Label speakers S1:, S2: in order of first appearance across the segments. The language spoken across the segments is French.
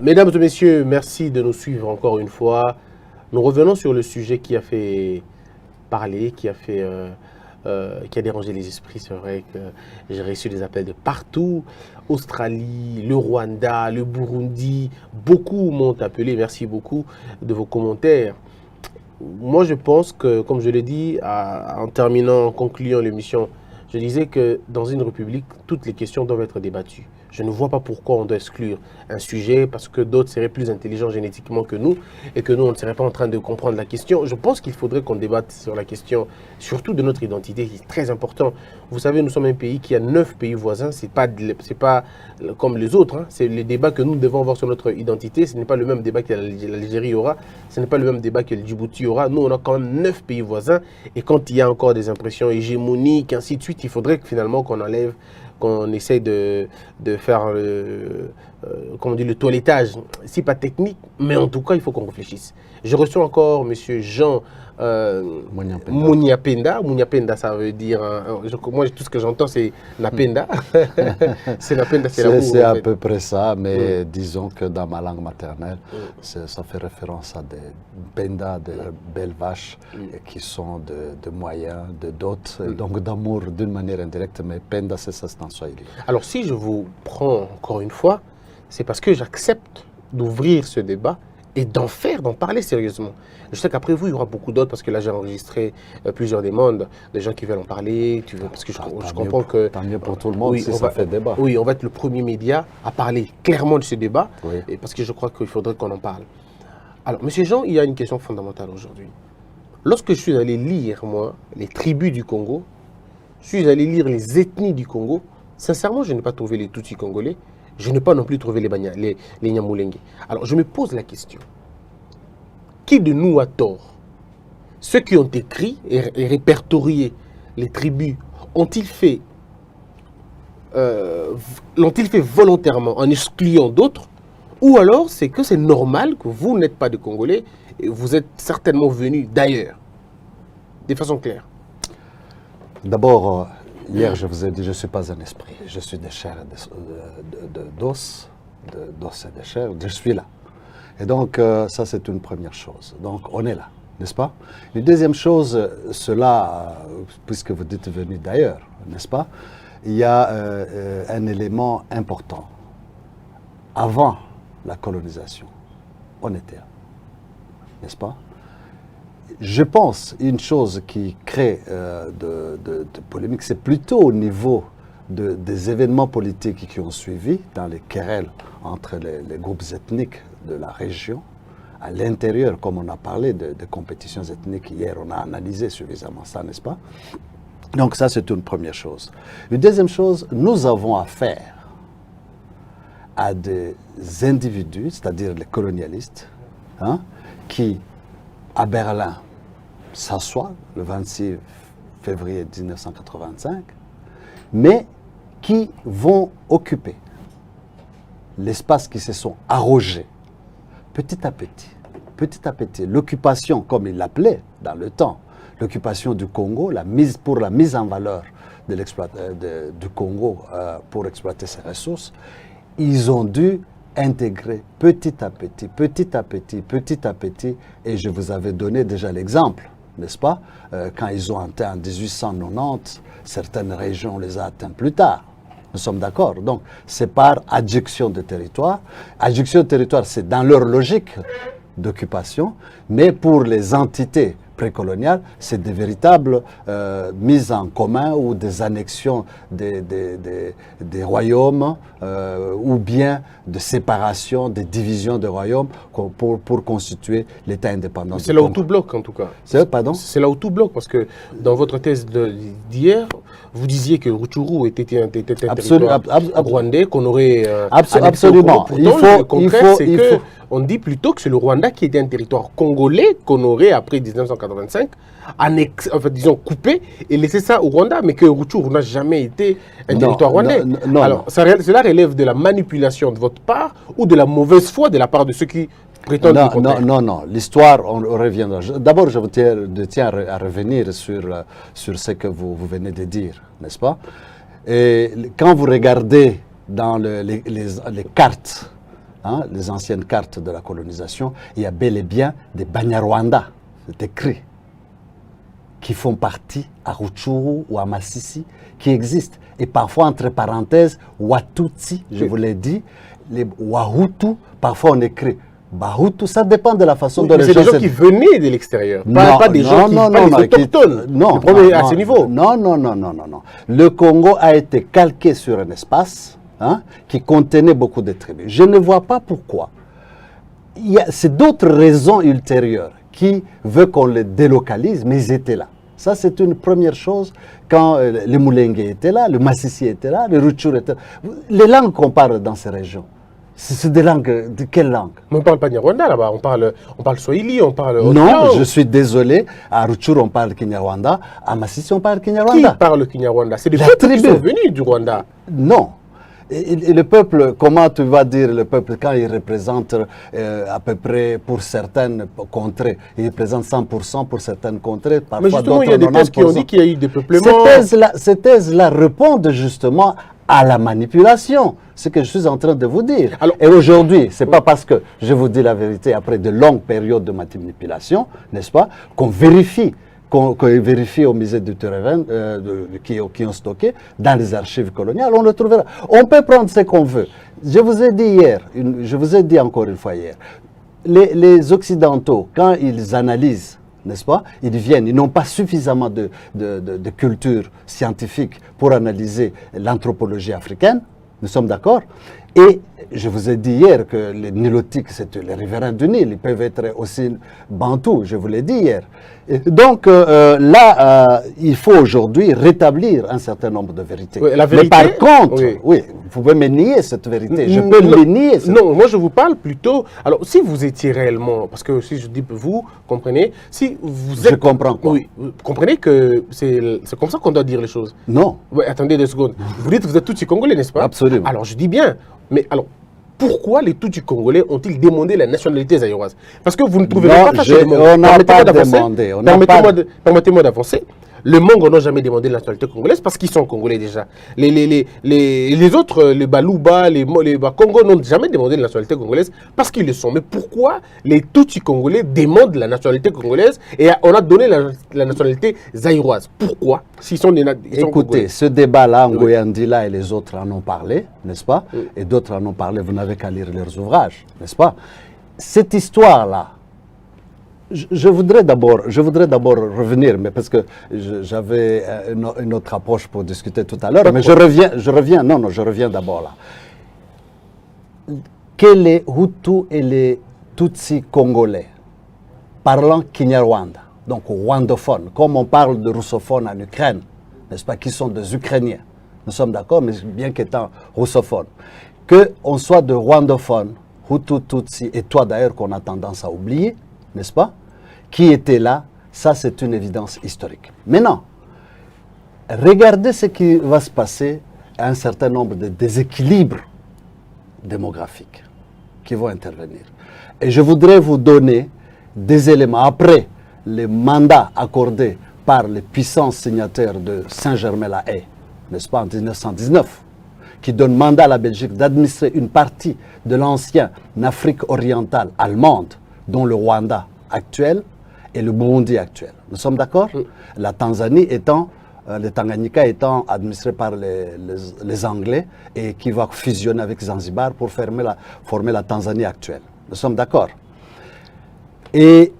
S1: Mesdames et messieurs, merci de nous suivre encore une fois. Nous revenons sur le sujet qui a fait parler, qui a dérangé les esprits. C'est vrai que j'ai reçu des appels de partout. Australie, le Rwanda, le Burundi. Beaucoup m'ont appelé. Merci beaucoup de vos commentaires. Moi, je pense que, comme je l'ai dit, en terminant, en concluant l'émission, je disais que dans une république, toutes les questions doivent être débattues. Je ne vois pas pourquoi on doit exclure un sujet parce que d'autres seraient plus intelligents génétiquement que nous et que nous, on ne serait pas en train de comprendre la question. Je pense qu'il faudrait qu'on débatte sur la question, surtout de notre identité, c'est très important. Vous savez, nous sommes un pays qui a 9 pays voisins, c'est pas comme les autres. Hein. C'est le débat que nous devons avoir sur notre identité. Ce n'est pas le même débat que l'Algérie aura, ce n'est pas le même débat que le Djibouti aura. Nous, on a quand même 9 pays voisins et quand il y a encore des impressions hégémoniques, ainsi de suite, il faudrait que finalement qu'on enlève, qu'on essaye de faire comment on dit, le toilettage. C'est pas technique, mais en tout cas, il faut qu'on réfléchisse. Je reçois encore M. Jean Mouniapenda. Mouniapenda, ça veut dire... moi, tout ce que j'entends, c'est Napenda. C'est Napenda, c'est l'amour.
S2: C'est à peu près ça, mais disons que dans ma langue maternelle, ça fait référence à des Penda, de belles vaches, qui sont de moyens, de dot, donc d'amour d'une manière indirecte, mais Penda, c'est ça, c'est en Swahili.
S1: Alors, si je vous prends encore une fois, c'est parce que j'accepte d'ouvrir ce débat et d'en parler sérieusement. Je sais qu'après vous, il y aura beaucoup d'autres, parce que là, j'ai enregistré plusieurs demandes, des gens qui veulent en parler, parce que je comprends que...
S2: Tant mieux pour tout le monde, si ça fait débat.
S1: Oui, on va être le premier média à parler clairement de ce débat, et parce que je crois qu'il faudrait qu'on en parle. Alors, Monsieur Jean, il y a une question fondamentale aujourd'hui. Lorsque je suis allé lire, moi, les tribus du Congo, je suis allé lire les ethnies du Congo, sincèrement, je n'ai pas trouvé les Tutsis congolais, je n'ai pas non plus trouvé les Nyamulenge. Alors, je me pose la question. Qui de nous a tort? Ceux qui ont écrit et répertorié les tribus, l'ont-ils fait volontairement en excluant d'autres? Ou alors, c'est que c'est normal que vous n'êtes pas de Congolais et vous êtes certainement venus d'ailleurs? De façon claire.
S2: D'abord, hier, je vous ai dit, je ne suis pas un esprit. Je suis de chair et d'os et de chair. Je suis là. Et donc, ça, c'est une première chose. Donc, on est là, n'est-ce pas? Une deuxième chose, cela, puisque vous êtes venu d'ailleurs, n'est-ce pas? Il y a un élément important. Avant la colonisation, on était là, n'est-ce pas? Je pense une chose qui crée de polémique, c'est plutôt au niveau des événements politiques qui ont suivi dans les querelles entre les groupes ethniques de la région, à l'intérieur, comme on a parlé de compétitions ethniques hier, on a analysé suffisamment ça, n'est-ce pas? Donc ça, c'est une première chose. Une deuxième chose, nous avons affaire à des individus, c'est-à-dire les colonialistes, hein, qui, à Berlin, s'assoient le 26 février 1985, mais qui vont occuper l'espace qui se sont arrogés petit à petit, l'occupation, comme ils l'appelaient dans le temps, l'occupation du Congo, pour la mise en valeur du Congo pour exploiter ses ressources, ils ont dû intégrer petit à petit, et je vous avais donné déjà l'exemple, n'est-ce pas? Quand ils ont atteint en 1890, certaines régions les ont atteintes plus tard. Nous sommes d'accord. Donc, c'est par adjection de territoire. Adjection de territoire, c'est dans leur logique d'occupation, mais pour les entités précoloniales, c'est des véritables mises en commun ou des annexions des royaumes ou bien de séparation, des divisions de royaumes pour constituer l'État indépendant.
S1: C'est là où tout bloque en tout cas.
S2: Pardon?
S1: C'est là où tout bloque parce que dans votre thèse d'hier, vous disiez que Rutshuru était un territoire rwandais qu'on aurait
S2: absolument.
S1: Le contraire, c'est que on dit plutôt que c'est le Rwanda qui était un territoire congolais qu'on aurait après 1985 coupé et laissé ça au Rwanda, mais que Rutshuru n'a jamais été un territoire rwandais. Alors, cela relève de la manipulation de votre part ou de la mauvaise foi de la part de ceux qui prétendent le contraire?
S2: Non. L'histoire, on reviendra. D'abord, je tiens à revenir sur ce que vous venez de dire, n'est-ce pas? Et quand vous regardez dans les cartes hein, les anciennes cartes de la colonisation, il y a bel et bien des Banyarwanda, c'est écrit, qui font partie à Rutshuru ou à Masisi, qui existent. Et parfois, entre parenthèses, Watutsi, je vous l'ai dit, les Wahutu, parfois on écrit Bahutu, ça dépend de la façon dont les gens...
S1: C'est des gens qui venaient de l'extérieur, pas des gens qui... pas des autochtones.
S2: Non,
S1: le problème est à ce niveau.
S2: Non. Le Congo a été calqué sur un espace qui contenait beaucoup de tribus. Je ne vois pas pourquoi. C'est d'autres raisons ultérieures qui veulent qu'on les délocalise, mais ils étaient là. Ça, c'est une première chose. Quand les Moulengue étaient là, le Massissi était là, le Rutshuru était là. Les langues qu'on parle dans ces régions, c'est des langues, de quelle langue?
S1: Mais on ne parle pas Nyarwanda là-bas, on parle Swahili, on parle...
S2: Non, je suis désolé, à Rutshuru on parle Kinyarwanda, à Massissi on parle Kinyarwanda.
S1: Qui parle Kinyarwanda? C'est des peuples qui sont venus du Rwanda.
S2: Non. Et le peuple, comment tu vas dire le peuple quand il représente à peu près pour certaines contrées, il représente 100% pour certaines contrées, parfois
S1: mais justement, il y a des thèses qui ont dit qu'il y a eu des peuplements.
S2: Ces thèses-là répondent justement à la manipulation, ce que je suis en train de vous dire. Alors, et aujourd'hui, ce n'est pas parce que je vous dis la vérité après de longues périodes de manipulation, n'est-ce pas, qu'on vérifie au musée du Téréven, qui ont stocké dans les archives coloniales, on le trouvera. On peut prendre ce qu'on veut. Je vous ai dit hier, je vous ai dit encore une fois hier, les Occidentaux, quand ils analysent, n'est-ce pas, ils n'ont pas suffisamment de culture scientifique pour analyser l'anthropologie africaine, nous sommes d'accord? Et je vous ai dit hier que les Nilotiques, c'est les riverains du Nil, ils peuvent être aussi bantous, je vous l'ai dit hier. Et donc il faut aujourd'hui rétablir un certain nombre de vérités.
S1: Oui, la vérité,
S2: mais par contre, oui, vous pouvez me nier cette vérité, je peux le nier.
S1: Non, moi je vous parle plutôt... Alors, si vous étiez réellement... Parce que si je dis vous, comprenez, si vous êtes...
S2: Je comprends quoi?
S1: Oui, vous comprenez que c'est comme ça qu'on doit dire les choses.
S2: Non.
S1: Oui, attendez 2 secondes. Vous dites que vous êtes Tutsi congolais, n'est-ce pas?
S2: Absolument.
S1: Alors, je dis bien, mais alors... Pourquoi les Tutsis congolais ont-ils demandé la nationalité zaïroise? Parce que vous ne trouvez pas facilement.
S2: On n'a pas demandé.
S1: Permettez-moi d'avancer. Les Mongos n'ont jamais demandé la nationalité congolaise parce qu'ils sont congolais déjà. Les autres, les Balouba, les Congo n'ont jamais demandé la nationalité congolaise parce qu'ils le sont. Mais pourquoi les Tutsis congolais demandent la nationalité congolaise et on a donné la nationalité zaïroise? Pourquoi?
S2: Écoutez, ce débat-là, Ngoyandila et les autres en ont parlé, n'est-ce pas? Et d'autres en ont parlé, vous n'avez qu'à lire leurs ouvrages, n'est-ce pas? Cette histoire-là, je voudrais d'abord revenir, mais parce que j'avais une autre approche pour discuter tout à l'heure, mais je reviens d'abord là. Que les Hutus et les Tutsis congolais, parlant Kinyarwanda, donc rwandophone, comme on parle de russophone en Ukraine, n'est-ce pas, qui sont des Ukrainiens, nous sommes d'accord, mais bien qu'étant russophones, qu'on soit de rwandophone, Hutu, Tutsi, et toi d'ailleurs qu'on a tendance à oublier, n'est-ce pas, qui était là, ça c'est une évidence historique. Maintenant, regardez ce qui va se passer à un certain nombre de déséquilibres démographiques qui vont intervenir. Et je voudrais vous donner des éléments après les mandats accordés par les puissants signataires de Saint-Germain-la-Haye, n'est-ce pas, en 1919, qui donne mandat à la Belgique d'administrer une partie de l'ancienne Afrique orientale allemande, dont le Rwanda actuel et le Burundi actuel. Nous sommes d'accord? La Tanzanie étant, le Tanganyika étant administré par les Anglais et qui va fusionner avec Zanzibar pour former la Tanzanie actuelle. Nous sommes d'accord? Et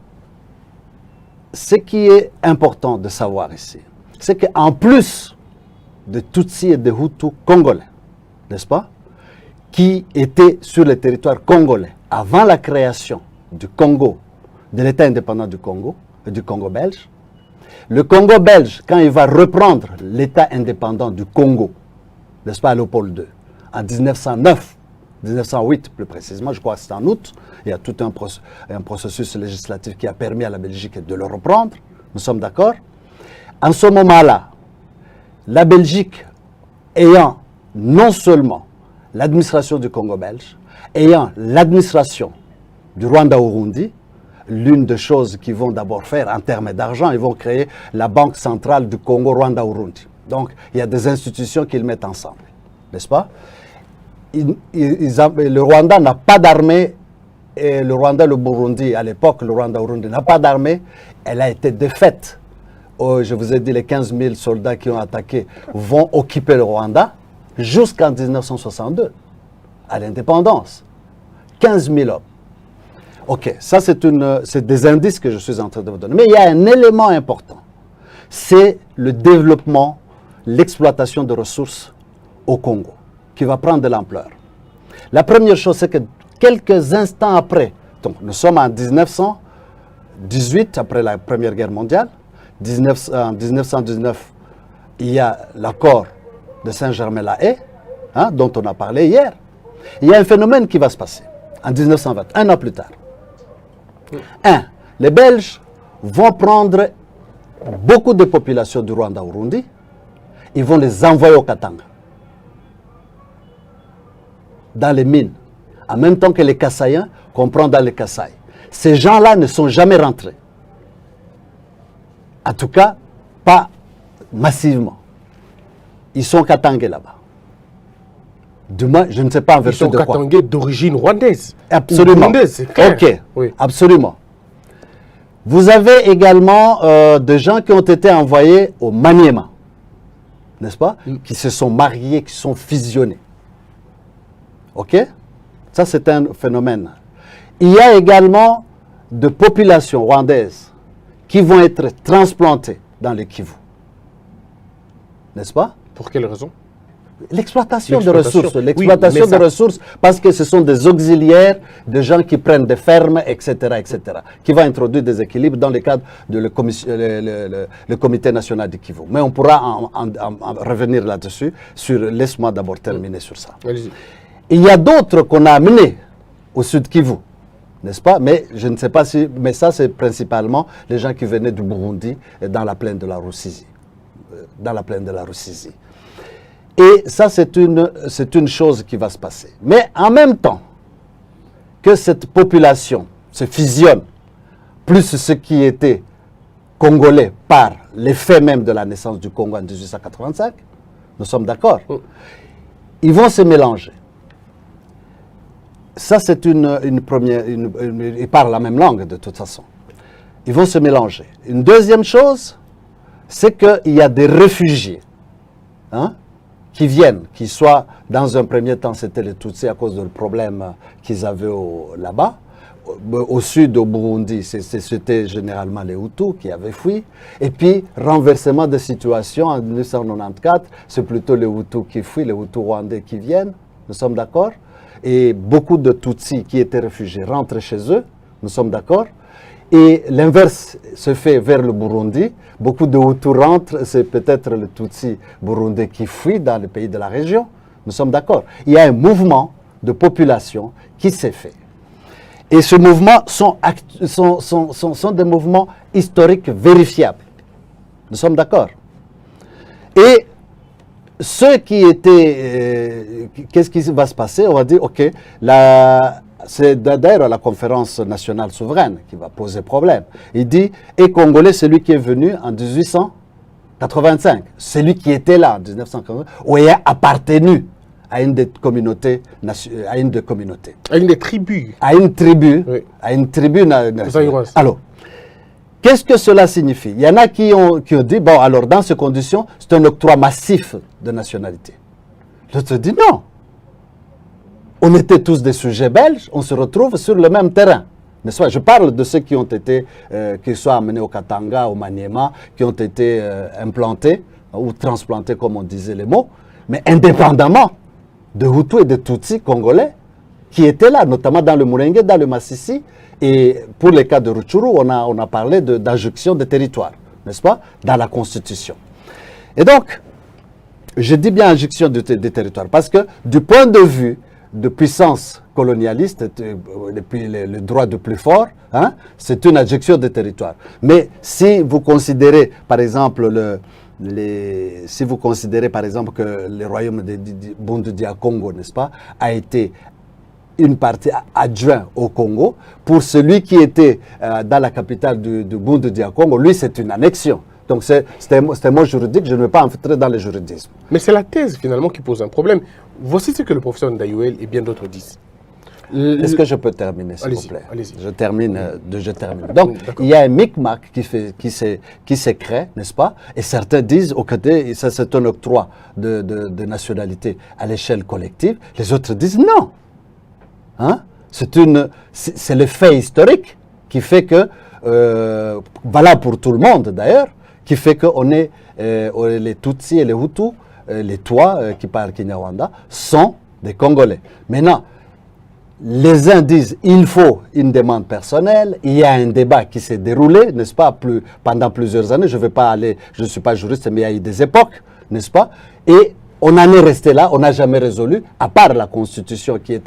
S2: ce qui est important de savoir ici, c'est qu'en plus de Tutsis et de Hutus congolais, n'est-ce pas, qui étaient sur le territoire congolais avant la création du Congo, de l'État indépendant du Congo belge. Le Congo belge, quand il va reprendre l'État indépendant du Congo, n'est-ce pas, à Léopold II, en 1908 plus précisément, je crois que c'est en août, il y a tout un processus législatif qui a permis à la Belgique de le reprendre, nous sommes d'accord? En ce moment-là, la Belgique ayant non seulement l'administration du Congo belge, ayant l'administration du Rwanda-Urundi, l'une des choses qu'ils vont d'abord faire en termes d'argent, ils vont créer la Banque centrale du Congo Rwanda-Urundi. Donc, il y a des institutions qu'ils mettent ensemble, n'est-ce pas? le Rwanda n'a pas d'armée, et le Rwanda, le Burundi, à l'époque, le Rwanda-Burundi n'a pas d'armée, elle a été défaite. Oh, je vous ai dit, les 15 000 soldats qui ont attaqué vont occuper le Rwanda jusqu'en 1962, à l'indépendance. 15 000 hommes. Ok, ça c'est des indices que je suis en train de vous donner. Mais il y a un élément important, c'est le développement, l'exploitation de ressources au Congo, qui va prendre de l'ampleur. La première chose, c'est que quelques instants après, donc nous sommes en 1918, après la Première Guerre mondiale, en 1919, il y a l'accord de Saint-Germain-la-Haye, dont on a parlé hier. Il y a un phénomène qui va se passer en 1920, un an plus tard. Les Belges vont prendre beaucoup de populations du Rwanda-Burundi, ils vont les envoyer au Katanga, dans les mines, en même temps que les Kassaïens qu'on prend dans les Kasaï. Ces gens-là ne sont jamais rentrés. En tout cas, pas massivement. Ils sont katangais là-bas. Demain, je ne sais pas en vertu de quoi.
S1: Ils sont katangais d'origine rwandaise.
S2: Absolument.
S1: C'est clair.
S2: Ok,
S1: oui.
S2: Absolument. Vous avez également des gens qui ont été envoyés au Maniema, n'est-ce pas? Qui se sont mariés, qui sont fusionnés. Ok? Ça, c'est un phénomène. Il y a également des populations rwandaises qui vont être transplantées dans le Kivu. N'est-ce pas?
S1: Pour quelle raison?
S2: L'exploitation de ressources.
S1: L'exploitation
S2: de ressources, parce que ce sont des auxiliaires, des gens qui prennent des fermes, etc., qui vont introduire des équilibres dans le cadre de le Comité national du Kivu. Mais on pourra en revenir là-dessus. Laisse-moi d'abord terminer sur ça. Il y a d'autres qu'on a amenés au sud Kivu, n'est-ce pas? Mais je ne sais pas si... Mais ça, c'est principalement les gens qui venaient du Burundi et dans la plaine de la Rusizi. Et ça, c'est une chose qui va se passer. Mais en même temps que cette population se fusionne, plus ce qui était congolais par l'effet même de la naissance du Congo en 1885, nous sommes d'accord, ils vont se mélanger. Ça, c'est une première... ils parlent la même langue, de toute façon. Ils vont se mélanger. Une deuxième chose, c'est qu'il y a des réfugiés qui viennent, qui soient, dans un premier temps, c'était les Tutsis à cause du problème qu'ils avaient là-bas. Au sud, au Burundi, c'était généralement les Hutus qui avaient fui. Et puis, renversement de situation en 1994, c'est plutôt les Hutus qui fuient, les Hutus rwandais qui viennent. Nous sommes d'accord? Et beaucoup de Tutsis qui étaient réfugiés rentrent chez eux. Nous sommes d'accord? Et l'inverse se fait vers le Burundi. Beaucoup de Hutus rentrent, c'est peut-être le Tutsi burundais qui fuit dans les pays de la région. Nous sommes d'accord. Il y a un mouvement de population qui s'est fait. Et ce mouvement sont des mouvements historiques vérifiables. Nous sommes d'accord. Et ceux qui étaient... qu'est-ce qui va se passer? On va dire, OK, c'est d'ailleurs la conférence nationale souveraine qui va poser problème. Il dit, et Congolais, celui qui est venu en 1885, celui qui était là en 1985, ou ayant appartenu à une des communautés, à une des communautés.
S1: À une des tribus.
S2: À une tribu.
S1: Oui.
S2: À une tribu. Alors, qu'est-ce que cela signifie? Il y en a qui ont dit, bon, alors dans ces conditions, c'est un octroi massif de nationalité. L'autre dit non. On était tous des sujets belges, on se retrouve sur le même terrain. Je parle de ceux qui ont été, qui sont amenés au Katanga, au Maniema, qui ont été implantés ou transplantés, comme on disait les mots, mais indépendamment de Hutus et de Tutsis congolais qui étaient là, notamment dans le Murenge, dans le Massissi. Et pour les cas de Rutshuru, on a parlé d'injonction de territoire, n'est-ce pas, dans la Constitution. Et donc, je dis bien injonction de territoire parce que du point de vue de puissance colonialiste, depuis le droit de plus fort, c'est une adjection de territoire. Mais si vous considérez, par exemple, si vous considérez, par exemple, que le royaume de Bundu dia Congo, n'est-ce pas, a été une partie adjointe au Congo, pour celui qui était dans la capitale du Bundu dia Congo, lui, c'est une annexion. Donc c'est un mot juridique, je ne vais pas entrer dans les juridismes.
S1: Mais c'est la thèse finalement qui pose un problème. Voici ce que le professeur Ndaïouel et bien d'autres disent.
S2: Est-ce que je peux terminer, s'il vous plaît?
S1: Allez-y.
S2: Je termine. Donc, il y a un micmac qui se crée, n'est-ce pas? Et certains disent, au côté, ça c'est un octroi de nationalité à l'échelle collective. Les autres disent non. Hein? C'est le fait historique qui fait que, valable pour tout le monde d'ailleurs, qui fait qu'on est, les Tutsis et les Hutus, les Twa qui parlent Kinyarwanda, sont des Congolais. Maintenant, les uns disent il faut une demande personnelle. Il y a un débat qui s'est déroulé, n'est-ce pas, pendant plusieurs années. Je ne vais pas aller, je ne suis pas juriste, mais il y a eu des époques, n'est-ce pas? Et on en est resté là, on n'a jamais résolu, à part la Constitution qui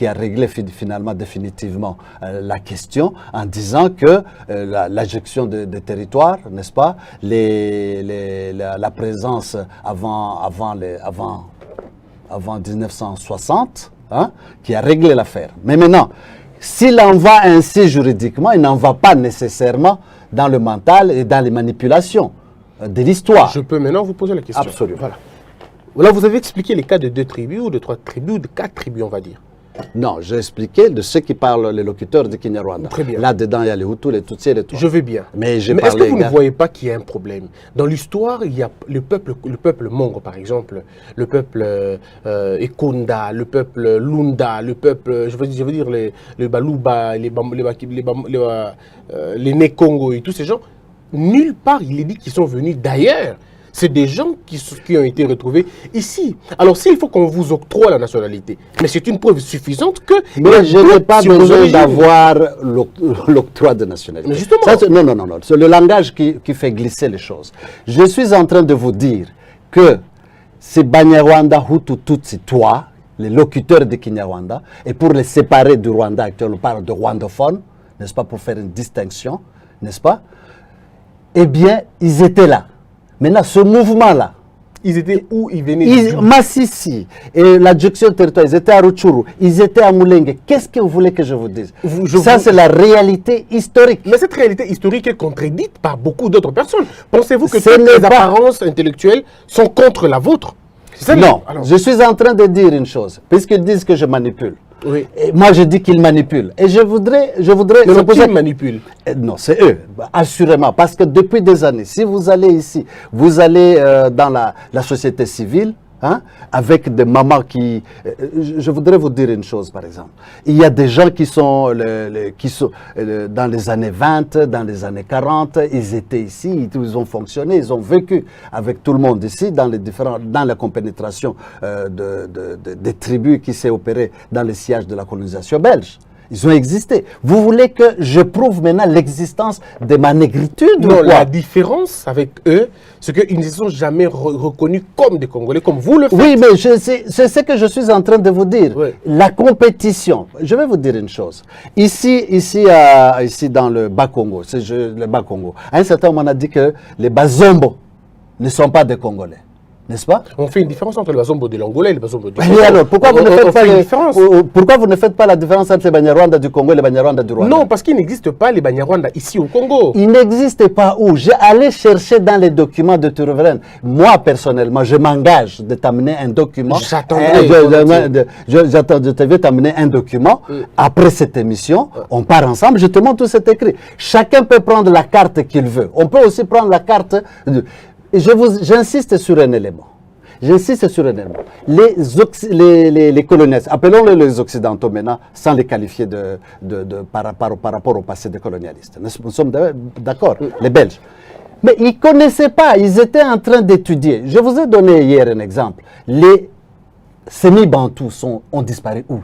S2: a réglé finalement définitivement la question en disant que l'injection de territoire, n'est-ce pas, la présence avant 1960, hein, qui a réglé l'affaire. Mais maintenant, s'il en va ainsi juridiquement, il n'en va pas nécessairement dans le mental et dans les manipulations de l'histoire.
S1: Je peux maintenant vous poser la question.
S2: Absolument.
S1: Voilà. Là, vous avez expliqué les cas de 2 tribus, ou de 3 tribus, ou de 4 tribus, on va dire.
S2: Non, j'ai expliqué de ceux qui parlent les locuteurs de Kinyarwanda.
S1: Très bien.
S2: Là-dedans, il y a les Hutus, les Tutsis et les Twa.
S1: Je veux bien.
S2: Mais
S1: est-ce que vous ne voyez pas qu'il y a un problème? Dans l'histoire, il y a le peuple Mongo, par exemple, le peuple Ekunda, le peuple Lunda, le peuple, je veux dire les Baluba, les Nekongo et tous ces gens. Nulle part, il est dit qu'ils sont venus d'ailleurs. C'est des gens qui ont été retrouvés ici. Alors, s'il faut qu'on vous octroie la nationalité, mais c'est une preuve suffisante que...
S2: Mais je n'ai pas besoin d'avoir l'octroi de nationalité.
S1: Mais justement...
S2: Ça, non. C'est le langage qui fait glisser les choses. Je suis en train de vous dire que c'est Banyarwanda, Hutu, Tutsi, Twa, les locuteurs de Kinyarwanda, et pour les séparer du Rwanda actuel, on parle de rwandophone, n'est-ce pas, pour faire une distinction, n'est-ce pas? Eh bien, ils étaient là. Maintenant, ce mouvement-là,
S1: ils étaient où? Ils venaient
S2: Massissi, et l'adjection territoriale, ils étaient à Rutshuru, ils étaient à Mulenge. Qu'est-ce que vous voulez que je vous dise? Ça, c'est la réalité historique.
S1: Mais cette réalité historique est contredite par beaucoup d'autres personnes. Pensez-vous que toutes les apparences intellectuelles sont contre la vôtre?
S2: Non, je suis en train de dire une chose, puisqu'ils disent que je manipule.
S1: Oui.
S2: Et moi, je dis qu'ils manipulent. Et je voudrais...
S1: Mais qui manipule?
S2: Non, c'est eux, assurément. Parce que depuis des années, si vous allez ici, vous allez dans la société civile, hein, avec des mamans qui... je voudrais vous dire une chose, par exemple. Il y a des gens qui sont, dans les années 20, dans les années 40, ils étaient ici, ils ont fonctionné, ils ont vécu avec tout le monde ici, dans la compénétration des tribus qui s'est opérée dans les sièges de la colonisation belge. Ils ont existé. Vous voulez que je prouve maintenant l'existence de ma négritude?
S1: Non, la différence avec eux, c'est qu'ils ne se sont jamais reconnus comme des Congolais, comme vous le faites.
S2: Oui, mais c'est ce que je suis en train de vous dire.
S1: Oui.
S2: La compétition. Je vais vous dire une chose. Ici dans le Bas-Congo, le Bas-Congo, à un certain moment, on a dit que les Bazombo ne sont pas des Congolais. N'est-ce pas?
S1: On fait une différence entre les Bazombo de l'Angola et les Bazombo du Congo.
S2: Mais alors, pourquoi vous ne faites pas la différence entre les Banyarwanda du Congo et les Banyarwanda du Rwanda?
S1: Non, parce qu'il n'existe pas les Banyarwanda ici au Congo.
S2: Il n'existe pas où? J'ai allé chercher dans les documents de Turveren. Moi, personnellement, je m'engage de t'amener un document. Je vais t'amener un document. Après cette émission, on part ensemble, je te montre tout cet écrit. Chacun peut prendre la carte qu'il veut. On peut aussi prendre la carte... J'insiste sur un élément. Les colonialistes, appelons-les les Occidentaux maintenant, sans les qualifier par rapport au passé des colonialistes. Nous sommes d'accord, les Belges. Mais ils ne connaissaient pas, ils étaient en train d'étudier. Je vous ai donné hier un exemple. Les semi-bantous ont disparu où?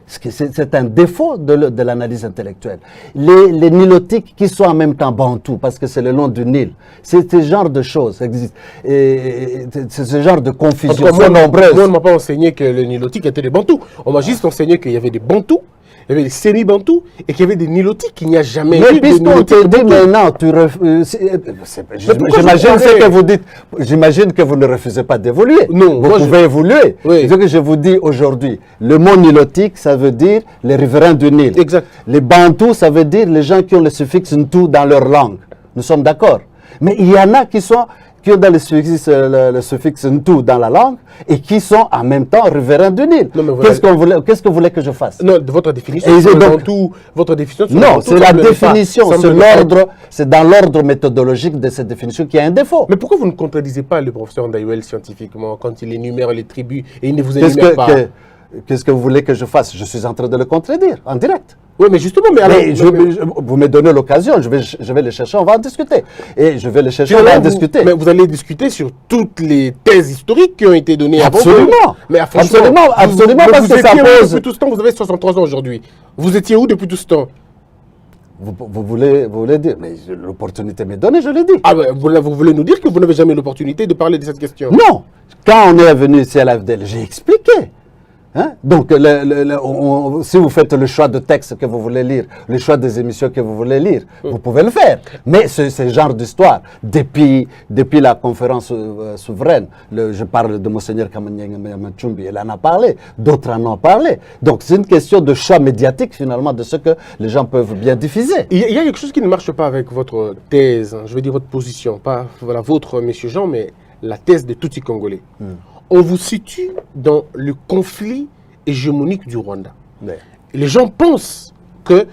S2: C'est un défaut de l'analyse intellectuelle. Les nilotiques qui sont en même temps bantous, parce que c'est le nom du Nil, c'est ce genre de choses existent. C'est ce genre de confusion.
S1: Moi, on ne m'a pas enseigné que le nilotique était des bantous. On m'a juste enseigné qu'il y avait des bantous, il y avait des semi-bantous et qu'il y avait des nilotiques. Il n'y a jamais eu de
S2: nilotiques. Mais puisqu'on te dit maintenant, j'imagine ce que vous dites. J'imagine que vous ne refusez pas d'évoluer.
S1: Non,
S2: vous pouvez évoluer.
S1: Oui.
S2: Ce que je vous dis aujourd'hui, le mot nilotique, ça veut dire les riverains du Nil.
S1: Exact.
S2: Les bantous, ça veut dire les gens qui ont le suffixe ntu dans leur langue. Nous sommes d'accord. Mais il y en a qui ont dans le suffixe ntou dans la langue et qui sont en même temps riverains du Nil. Qu'est-ce que vous voulez que je fasse?
S1: Non, de votre définition, votre définition.
S2: Non, c'est la définition, c'est dans l'ordre méthodologique de cette définition qu'il y a un défaut.
S1: Mais pourquoi vous ne contredisez pas le professeur Ndayouel scientifiquement quand il énumère les tribus et il ne vous énumère pas?
S2: Qu'est-ce que vous voulez que je fasse? Je suis en train de le contredire en direct.
S1: Oui, mais justement,
S2: vous me donnez l'occasion, je vais le chercher, on va en discuter. Et je vais le chercher, on va en discuter.
S1: Mais vous allez discuter sur toutes les thèses historiques qui ont été données
S2: absolument.
S1: Avant. Mais
S2: absolument, parce que ça pose...
S1: Depuis tout ce temps, vous avez 63 ans aujourd'hui. Vous étiez où depuis tout ce temps?
S2: Vous voulez dire, mais l'opportunité m'est donnée, je l'ai dit.
S1: Ah ben, vous voulez nous dire que vous n'avez jamais eu l'opportunité de parler de cette question?
S2: Non. Quand on est venu ici à l'AFDL, j'ai expliqué. Hein? Donc, si vous faites le choix de texte que vous voulez lire, le choix des émissions que vous voulez lire, vous pouvez le faire. Mais ce genre d'histoire, depuis la conférence souveraine, je parle de Monseigneur Kamanyang-Machumbi, il en a parlé, d'autres en ont parlé. Donc, c'est une question de choix médiatique, finalement, de ce que les gens peuvent bien diffuser.
S1: Il y a quelque chose qui ne marche pas avec votre thèse, hein, je veux dire votre position, pas voilà, votre, monsieur Jean, mais la thèse de Tutsi Congolais. On vous situe dans le conflit hégémonique du Rwanda.
S2: Ouais.
S1: Les gens pensent que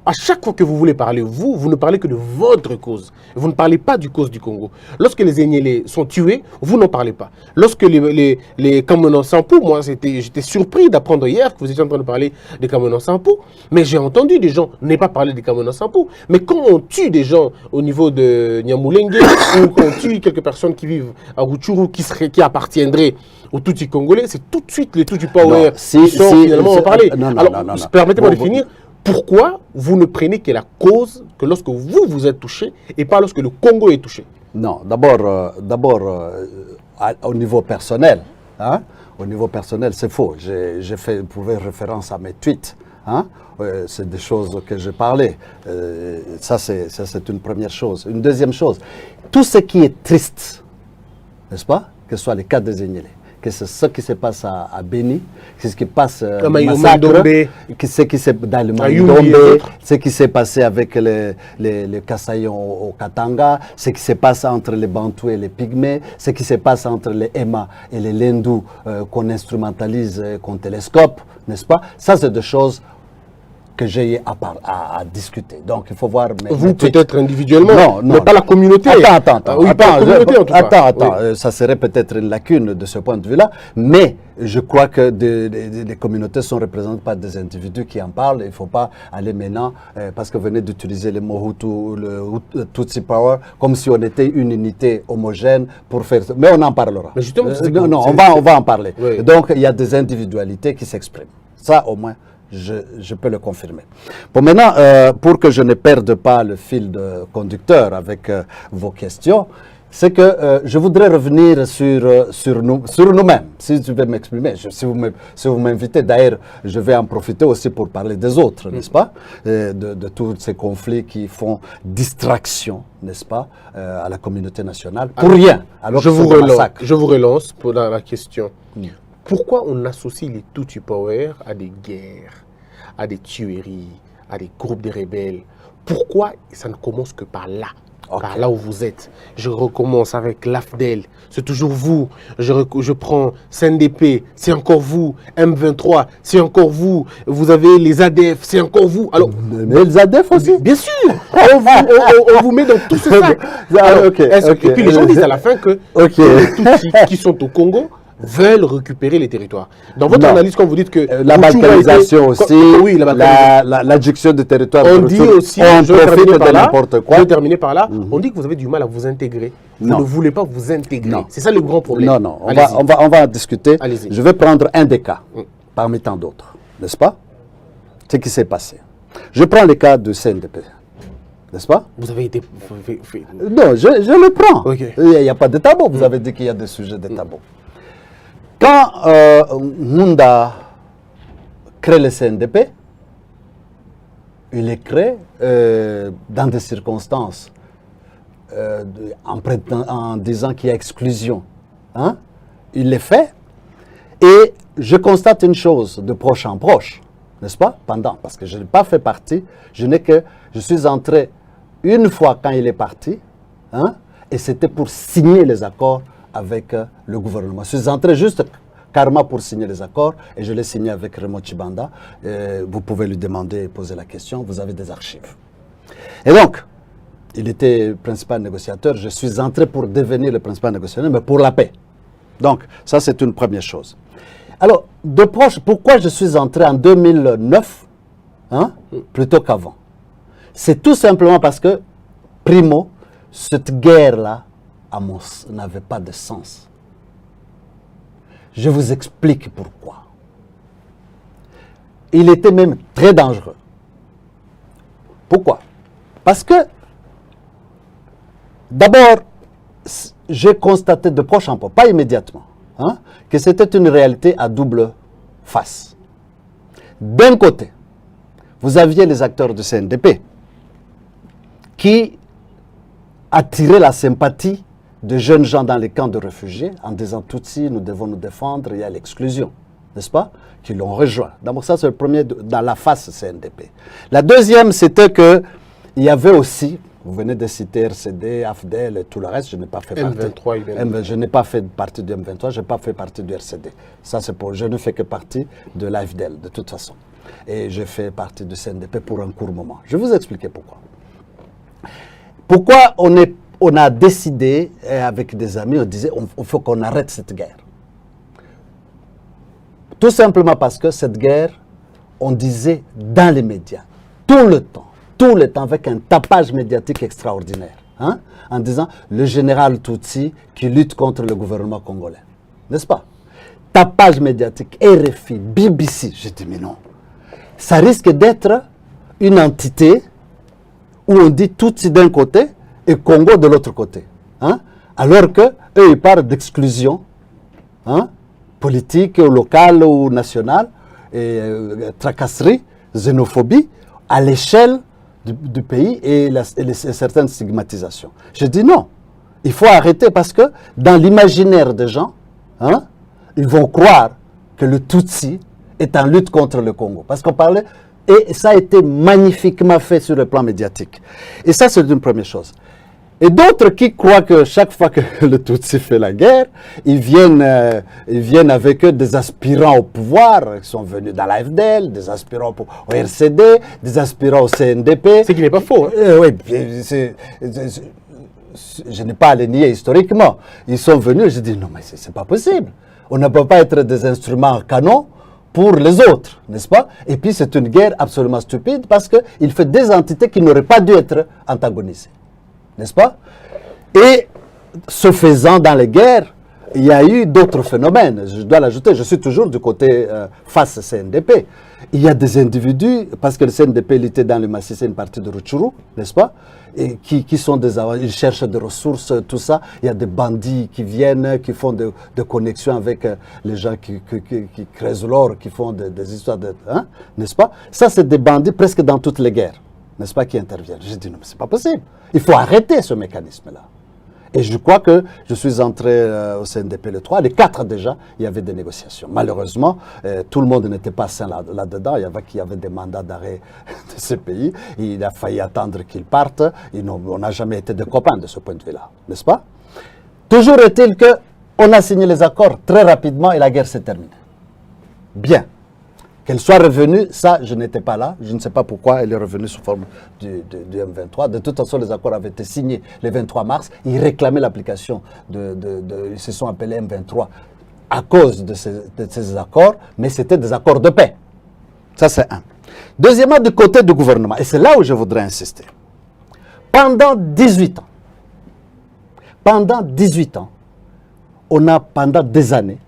S1: à chaque fois que vous voulez parler, vous ne parlez que de votre cause. Vous ne parlez pas du cause du Congo. Lorsque les Enyélés sont tués, vous n'en parlez pas. Lorsque les Kameno-Sampou, moi j'étais surpris d'apprendre hier que vous étiez en train de parler des Kameno-Sampou, mais j'ai entendu des gens ne pas parler des Kameno-Sampou. Mais quand on tue des gens au niveau de Nyamulenge, ou qu'on tue quelques personnes qui vivent à Rutshuru, qui appartiendraient aux Tutsi congolais, c'est tout de suite les Tutsi Power qui sont finalement en parler. Alors, permettez-moi de finir. Pourquoi vous ne prenez que la cause que lorsque vous êtes touché et pas lorsque le Congo est touché?
S2: Non, d'abord, au niveau personnel, hein, au niveau personnel, c'est faux. J'ai fait référence à mes tweets. Hein, c'est des choses que j'ai parlé. Ça, c'est une première chose. Une deuxième chose, tout ce qui est triste, n'est-ce pas, que ce soit les cas des Enyélés, que c'est ce qui se passe à Béni, c'est ce qui passe
S1: dans
S2: le Maïdombe, ce qui s'est passé avec les Kasaïons au Katanga, ce qui se passe entre les Bantous et les Pygmées, ce qui se passe entre les Emma et les Lendou qu'on instrumentalise, qu'on télescope, n'est-ce pas? Ça, c'est des choses que j'ai à discuter. Donc, il faut voir...
S1: Vous, peut-être individuellement, mais pas la communauté.
S2: Attends.
S1: Oui.
S2: Ça serait peut-être une lacune de ce point de vue-là, mais je crois que des communautés sont représentées par des individus qui en parlent. Il ne faut pas aller maintenant, parce que vous venez d'utiliser le mot Hutu, le Tutsi Power, comme si on était une unité homogène pour faire... Mais on en parlera.
S1: Mais justement,
S2: on va en parler.
S1: Oui.
S2: Donc, il y a des individualités qui s'expriment. Ça, au moins... Je peux le confirmer. Bon, maintenant, pour que je ne perde pas le fil de conducteur avec vos questions, c'est que je voudrais revenir sur nous-mêmes, si je vais m'exprimer. Si vous m'invitez, d'ailleurs, je vais en profiter aussi pour parler des autres, n'est-ce pas, de tous ces conflits qui font distraction, n'est-ce pas, à la communauté nationale, pour rien. Alors
S1: je vous relance pour la question. Pourquoi on associe les Tutsi Power à des guerres, à des tueries, à des groupes de rebelles? Pourquoi ça ne commence que par là, par là où vous êtes? Je recommence avec l'AFDEL, c'est toujours vous. Je prends CNDP, c'est encore vous. M23, c'est encore vous. Vous avez les ADF, c'est encore vous. Alors,
S2: mais les ADF aussi?
S1: Bien sûr. On vous met dans tout ce sac. Et puis les gens disent à la fin que les Tutsis qui sont au Congo veulent récupérer les territoires. Dans votre analyse, quand vous dites que...
S2: la balkanisation aussi, oui, l'adjection de territoires...
S1: On dit aussi,
S2: on profite de n'importe quoi.
S1: Je vais terminer par là, on dit que vous avez du mal à vous intégrer. Vous ne voulez pas vous intégrer. C'est ça le grand problème.
S2: Non, on va en discuter. Je vais prendre un des cas, parmi tant d'autres, n'est-ce pas? Ce qui s'est passé. Je prends le cas de CNDP. N'est-ce pas?
S1: Vous avez été...
S2: Non, je le prends.
S1: Okay.
S2: Il n'y a pas de tabou. Vous avez dit qu'il y a des sujets de tabou. Quand Nkunda crée le CNDP, il est créé dans des circonstances en disant qu'il y a exclusion. Hein? Il l'est fait. Et je constate une chose de proche en proche, n'est-ce pas? Parce que je n'ai pas fait partie, je suis entré une fois quand il est parti, hein, et c'était pour signer les accords avec le gouvernement. Je suis entré juste carrément pour signer les accords et je l'ai signé avec Raymond Tshibanda. Vous pouvez lui demander et poser la question, vous avez des archives. Et donc, il était le principal négociateur, je suis entré pour devenir le principal négociateur, mais pour la paix. Donc, ça c'est une première chose. Alors, de proche, pourquoi je suis entré en 2009 plutôt qu'avant? C'est tout simplement parce que, primo, cette guerre-là n'avait pas de sens. Je vous explique pourquoi. Il était même très dangereux. Pourquoi? Parce que, d'abord, j'ai constaté de proche en proche, pas immédiatement, que c'était une réalité à double face. D'un côté, vous aviez les acteurs du CNDP qui attiraient la sympathie de jeunes gens dans les camps de réfugiés en disant « Tutsi, nous devons nous défendre, il y a l'exclusion », n'est-ce pas? Qui l'ont rejoint. D'abord, ça c'est le premier dans la face CNDP. La deuxième, c'était qu'il y avait aussi, vous venez de citer RCD, AFDEL et tout le reste, je n'ai pas fait partie. Je n'ai pas fait partie du M23, je n'ai pas fait partie du RCD. Ça c'est pour, je ne fais que partie de l'AFDEL de toute façon. Et je fais partie du CNDP pour un court moment. Je vais vous expliquer pourquoi. Pourquoi on a décidé, avec des amis, on disait il faut qu'on arrête cette guerre. Tout simplement parce que cette guerre, on disait dans les médias, tout le temps, avec un tapage médiatique extraordinaire, en disant le général Tutsi qui lutte contre le gouvernement congolais. N'est-ce pas? Tapage médiatique, RFI, BBC. J'ai dit mais non. Ça risque d'être une entité où on dit Tutsi d'un côté et Congo de l'autre côté. Alors qu'eux, ils parlent d'exclusion politique, locale ou nationale, et tracasserie, xénophobie, à l'échelle du pays et certaines stigmatisations. Je dis non, il faut arrêter parce que dans l'imaginaire des gens, ils vont croire que le Tutsi est en lutte contre le Congo. Parce qu'on parlait, et ça a été magnifiquement fait sur le plan médiatique. Et ça, c'est une première chose. Et d'autres qui croient que chaque fois que le Tutsi fait la guerre, ils viennent avec eux des aspirants au pouvoir, qui sont venus dans l'AFDEL, des aspirants au RCD, des aspirants au CNDP.
S1: Ce qui n'est pas faux.
S2: Oui, je n'ai pas à les nier historiquement. Ils sont venus, je dis non, mais c'est pas possible. On ne peut pas être des instruments canons pour les autres, n'est-ce pas? Et puis c'est une guerre absolument stupide parce qu'il fait des entités qui n'auraient pas dû être antagonisées. N'est-ce pas? Et ce faisant dans les guerres, il y a eu d'autres phénomènes. Je dois l'ajouter, je suis toujours du côté face CNDP. Il y a des individus, parce que le CNDP il était dans le Massy, c'est une partie de Rutshuru, n'est-ce pas? Et qui sont ils cherchent des ressources, tout ça. Il y a des bandits qui viennent, qui font des connexions avec les gens qui creusent l'or, qui font des histoires de... n'est-ce pas? Ça, c'est des bandits presque dans toutes les guerres, n'est-ce pas, qui interviennent. J'ai dit non, mais c'est pas possible. Il faut arrêter ce mécanisme-là. Et je crois que je suis entré au CNDP le 3, les 4 déjà, il y avait des négociations. Malheureusement, tout le monde n'était pas sain là-dedans. Il y avait qui avait des mandats d'arrêt de ce pays. Il a failli attendre qu'ils partent. On n'a jamais été de copains de ce point de vue-là, n'est-ce pas? Toujours est-il qu'on a signé les accords très rapidement et la guerre s'est terminée. Bien. Qu'elle soit revenue, ça, je n'étais pas là. Je ne sais pas pourquoi elle est revenue sous forme du M23. De toute façon, les accords avaient été signés le 23 mars. Ils réclamaient l'application ils se sont appelés M23 à cause de ces accords, mais c'était des accords de paix. Ça, c'est un. Deuxièmement, du côté du gouvernement, et c'est là où je voudrais insister. Pendant 18 ans, on a pendant des années,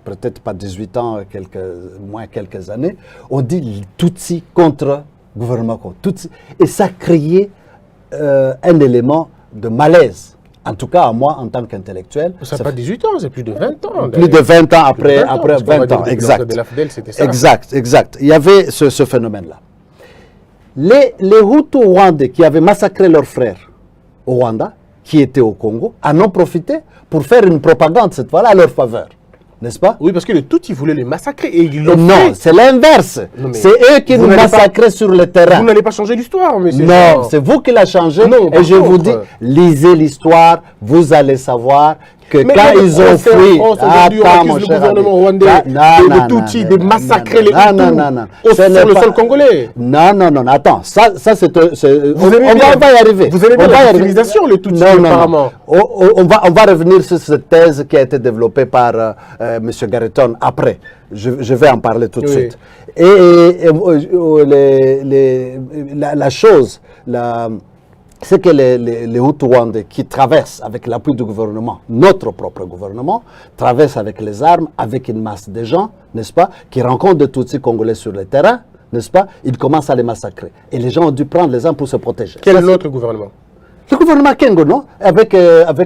S2: peut-être pas 18 ans, moins quelques années, on dit Tutsi contre gouvernement contre Tutsi. Et ça créait un élément de malaise. En tout cas, à moi, en tant qu'intellectuel.
S1: Ça n'a pas 18 ans, c'est plus de 20 ans.
S2: Plus de 20 ans après 20 ans, exact. Exact. Il y avait ce phénomène-là. Les Hutus rwandais qui avaient massacré leurs frères au Rwanda, qui étaient au Congo, en ont profité pour faire une propagande, cette fois-là, à leur faveur. n'est-ce pas?
S1: Oui, parce que les Tutsis voulaient les massacrer et ils l'ont
S2: Non,
S1: fait.
S2: c'est l'inverse. C'est eux qui nous massacraient sur le terrain.
S1: Vous n'allez pas changer l'histoire, monsieur.
S2: Non, c'est vous qui l'avez changé.
S1: Non,
S2: et je
S1: contre.
S2: vous dis, lisez l'histoire, vous allez savoir que
S1: Mais
S2: quand ils ont fui,
S1: le gouvernement rwandais de Tutsis de massacrer les Hutus sur le sol congolais.
S2: Non, attends, ça c'est... On va y arriver.
S1: Vous avez bien la civilisation, les Tutsis, apparemment.
S2: On va revenir sur cette thèse qui a été développée par M. Garreton après. Je vais en parler tout de suite. Et la chose... c'est que les Hutus rwandais qui traversent avec l'appui du gouvernement, notre propre gouvernement, traversent avec les armes, avec une masse de gens, n'est-ce pas, qui rencontrent des Tutsis congolais sur le terrain, n'est-ce pas, ils commencent à les massacrer. Et les gens ont dû prendre les armes pour se protéger.
S1: Quel est notre gouvernement?
S2: Le gouvernement Kengo, non? Avec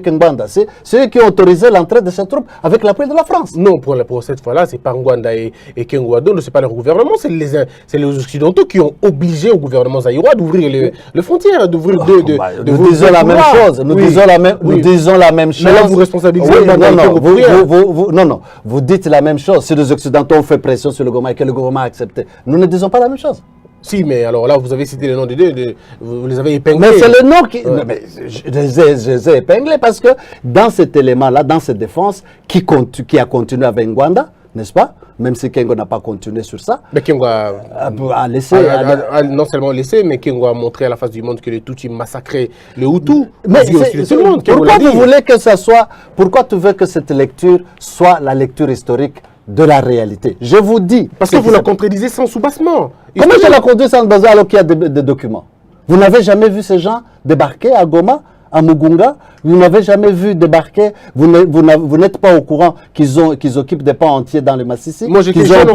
S2: Ngwanda. C'est eux qui ont autorisé l'entrée de ces troupes avec l'appui de la France.
S1: Non, pour cette fois-là, ce n'est pas Ngwanda et Kengo Ado, ce n'est pas leur gouvernement, c'est les Occidentaux qui ont obligé au gouvernement zaïrois d'ouvrir les frontières, d'ouvrir
S2: nous disons la même chose. Nous disons la même chose.
S1: Mais là, vous responsabilisez
S2: non, vous dites la même chose. Si les Occidentaux ont fait pression sur le gouvernement et que le gouvernement a accepté, nous ne disons pas la même chose.
S1: Si, mais alors là, vous avez cité le nom des deux, vous les avez épinglés.
S2: Mais c'est le nom qui... Ouais. Mais je les ai épinglés parce que dans cet élément-là, dans cette défense, qui a continué avec Ngwanda, n'est-ce pas? Même si Kengo n'a pas continué sur ça.
S1: Mais Kengo a
S2: laissé...
S1: non seulement laissé, mais Kengo a montré à la face du monde que les Tutsis massacraient le Hutu.
S2: Mais pourquoi vous voulez que ça soit... Pourquoi tu veux que cette lecture soit la lecture historique de la réalité? Je vous dis...
S1: Parce que vous la contredisez sans soubassement.
S2: Comment je la contredis sans soubassement alors qu'il y a des documents? Vous n'avez jamais vu ces gens débarquer à Goma, à Mugunga? Vous n'avez jamais vu débarquer? Vous n'êtes pas au courant qu'ils occupent des pans entiers dans le Massissi?
S1: Moi, j'étais jeune,